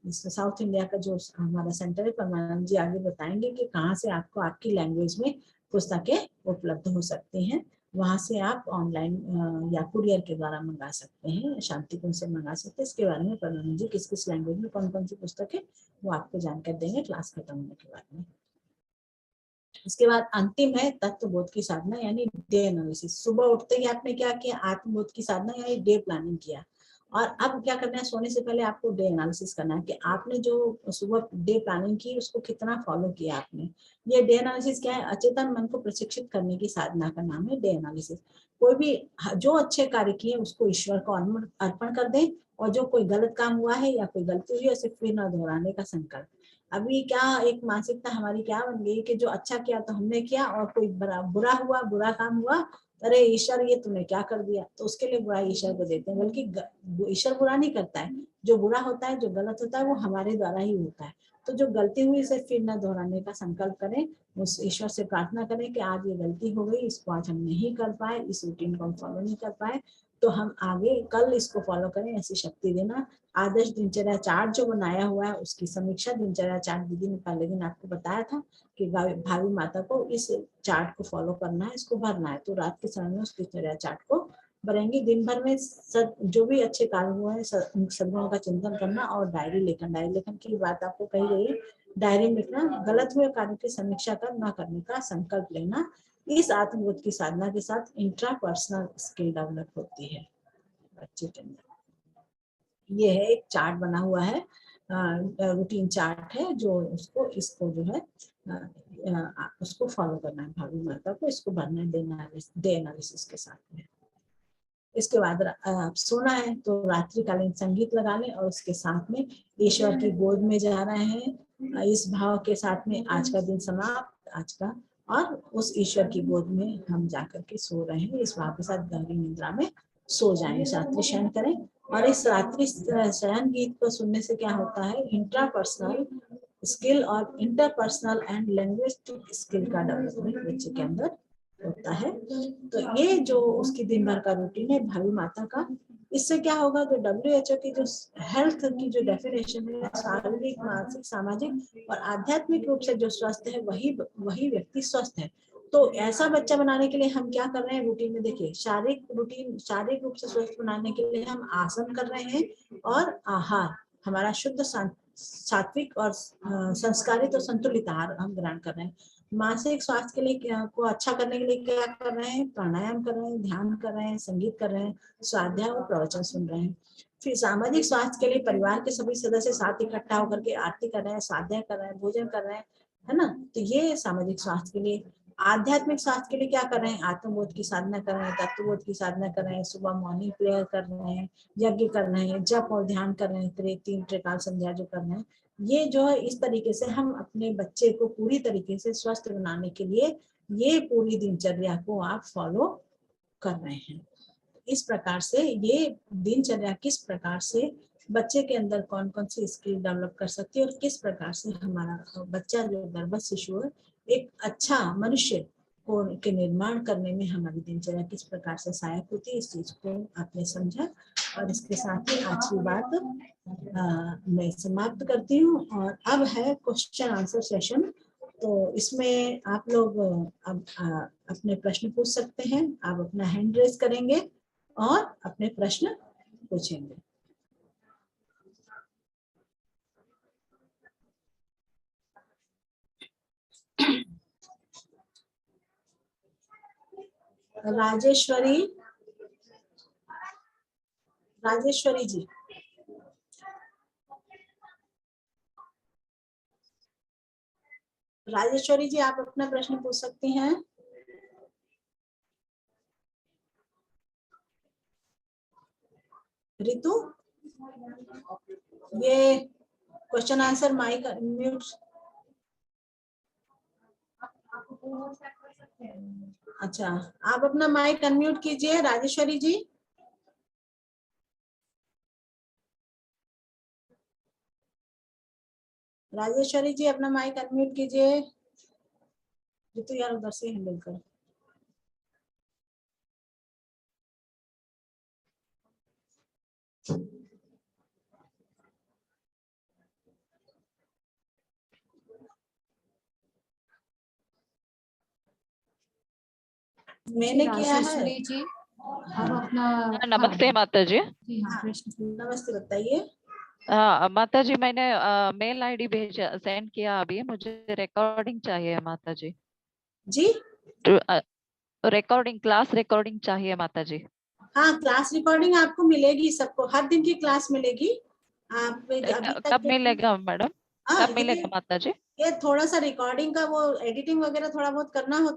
साउथ इंडिया का जो हमारा सेंटर है, परमानंद जी आगे बताएंगे कि कहाँ से आपको आपकी लैंग्वेज में पुस्तकें उपलब्ध हो सकती हैं। वहां से आप ऑनलाइन या कुरियर के द्वारा मंगा सकते हैं, शांतिकुंज से मंगा सकते हैं। इसके बारे में परमानंद जी किस किस लैंग्वेज में कौन कौन सी पुस्तक है वो आपको जानकारी देंगे क्लास खत्म होने के बाद में। इसके बाद अंतिम है तत्वबोध की साधना यानी डे एनालिसिस। सुबह उठते ही आपने क्या किया, आत्मबोध की साधना यानी डे प्लानिंग किया। और अब क्या करना है, सोने से पहले आपको डे एनालिसिस करना है कि आपने जो सुबह डे प्लानिंग की उसको कितना फॉलो किया आपने। ये डे एनालिसिस क्या है, अचेतन मन को प्रशिक्षित करने की साधना का नाम है डे एनालिसिस। कोई भी जो अच्छे कार्य किए उसको ईश्वर को अर्पण कर दें और जो कोई गलत काम हुआ है या कोई गलती हुई है उसे फिर न दोहराने का संकल्प। अभी क्या एक मानसिकता हमारी क्या बन गई कि जो अच्छा किया तो हमने किया और कोई बुरा हुआ, बुरा काम हुआ, अरे ईश्वर ये तूने क्या कर दिया, तो उसके लिए बुराई ईश्वर को देते हैं। बल्कि ईश्वर बुरा नहीं करता है, जो बुरा होता है, जो गलत होता है वो हमारे द्वारा ही होता है। तो जो गलती हुई इसे फिर न दोहराने का संकल्प करें, उस ईश्वर से प्रार्थना करें कि आज ये गलती हो गई, इसको आज हम नहीं कर पाए, इस रूटीन को हम फॉलो नहीं कर पाए, तो हम आगे कल इसको फॉलो करें, ऐसी शक्ति देना। आदर्श दिनचर्या चार्ट जो बनाया हुआ है उसकी समीक्षा दिनचर्या चार्ट दीदी ने पहले दिन आपको बताया था कि भावी माता को इस चार्ट को फॉलो करना है, इसको भरना है। तो रात के समय में उस दिनचर्या चार्ट को भरेंगे। दिन भर में जो भी अच्छे कार्य हुए हैं सद्गुणों का चिंतन करना और डायरी लेखन की बात आपको कही गई है। डायरी में लिखना, गलत हुए कार्य की समीक्षा कर न करने का संकल्प लेना। इस आत्मबोध की साधना के साथ इंट्रापर्सनल स्किल डेवलप होती है बच्चे के अंदर। ये है एक चार्ट बना हुआ है, रूटीन चार्ट है जो इसको जो है उसको फॉलो करना है। भावी माता को इसको भरना है डे एनालिसिस के साथ में। इसके बाद सोना है तो रात्रिकालीन संगीत लगा लें और उसके साथ में ईश्वर की गोद में जा रहे हैं, इस भाव के साथ में आज का दिन समाप्त, आज का, और उस ईश्वर की गोद में हम जाकर के सो रहे हैं। इस भाव के साथ गहरी निद्रा में सो जाएं, रात्रि शयन करें। और इस रात्रि शयन गीत को सुनने से क्या होता है, इंट्रापर्सनल स्किल और इंटरपर्सनल एंड लैंग्वेजिक स्किल का डेवलपमेंट बच्चे के अंदर होता है। तो ये जो उसकी दिन भर का रूटीन है भावी माता का, इससे क्या होगा, जो WHO की जो हेल्थ की जो डेफिनेशन है, शारीरिक, मानसिक, सामाजिक और आध्यात्मिक रूप से जो स्वस्थ है वही व्यक्ति स्वस्थ है। तो ऐसा बच्चा बनाने के लिए हम क्या कर रहे हैं रूटीन में, देखिए शारीरिक रूप से स्वस्थ बनाने के लिए हम आसन कर रहे हैं और आहार हमारा शुद्ध सात्विक और संस्कारित और संतुलित आहार हम ग्रहण कर रहे हैं। मानसिक स्वास्थ्य के लिए को अच्छा करने के लिए क्या कर रहे हैं, प्राणायाम कर रहे हैं, ध्यान कर रहे हैं, संगीत कर रहे हैं, स्वाध्याय और प्रवचन सुन रहे हैं। फिर सामाजिक स्वास्थ्य के लिए परिवार के सभी सदस्य साथ इकट्ठा होकर के आरती कर रहे हैं, स्वाध्याय कर रहे हैं, भोजन कर रहे हैं, है ना। तो ये सामाजिक स्वास्थ्य के लिए। आध्यात्मिक स्वास्थ्य के लिए क्या कर रहे हैं, आत्मबोध की साधना कर रहे हैं, तत्वबोध की साधना कर रहे हैं, सुबह मॉर्निंग प्रेयर कर रहे हैं, यज्ञ कर रहे हैं, जप और ध्यान कर रहे हैं, 3 त्रिकाल संध्या जो कर रहे हैं। ये जो है इस तरीके से हम अपने बच्चे को पूरी तरीके से स्वस्थ बनाने के लिए ये पूरी दिनचर्या को आप फॉलो कर रहे हैं। इस प्रकार से ये दिनचर्या किस प्रकार से बच्चे के अंदर कौन कौन सी स्किल डेवलप कर सकती है और किस प्रकार से हमारा बच्चा जो गर्भस्थ शिशु है एक अच्छा मनुष्य के निर्माण करने में हमारी दिनचर्या किस प्रकार से सहायक होती है, इस चीज को आपने समझा। और इसके साथ ही आज की बात मैं समाप्त करती हूँ। और अब है क्वेश्चन आंसर सेशन। तो इसमें आप लोग अब अपने प्रश्न पूछ सकते हैं। आप अपना हैंड रेज करेंगे और अपने प्रश्न पूछेंगे। राजेश्वरी जी, राजेश्वरी जी आप अपना प्रश्न पूछ सकती हैं। रितु, ये क्वेश्चन आंसर माइक म्यूट। अच्छा, आप अपना माइक अनम्यूट कीजिए राजेश्वरी जी। राजेश्वरी जी अपना माइक अनम्यूट कीजिए। रितु यार उधर से हैंडल कर। मैंने किया है जी। अब अपना नमस्ते माता जी। नमस्ते, बताइए। माता जी मैंने मेल आईडी भेजा, सेंड किया अभी, मुझे रिकॉर्डिंग चाहिए माता जी। जी रिकॉर्डिंग, क्लास रिकॉर्डिंग चाहिए माता जी। हाँ, क्लास रिकॉर्डिंग आपको मिलेगी, सबको हर दिन की क्लास मिलेगी। आप कब मिलेगा मैडम, कब मिलेगा माता जी? ये थोड़ा सा रिकॉर्डिंग का वो एडिटिंग वगैरह थोड़ा बहुत करना होता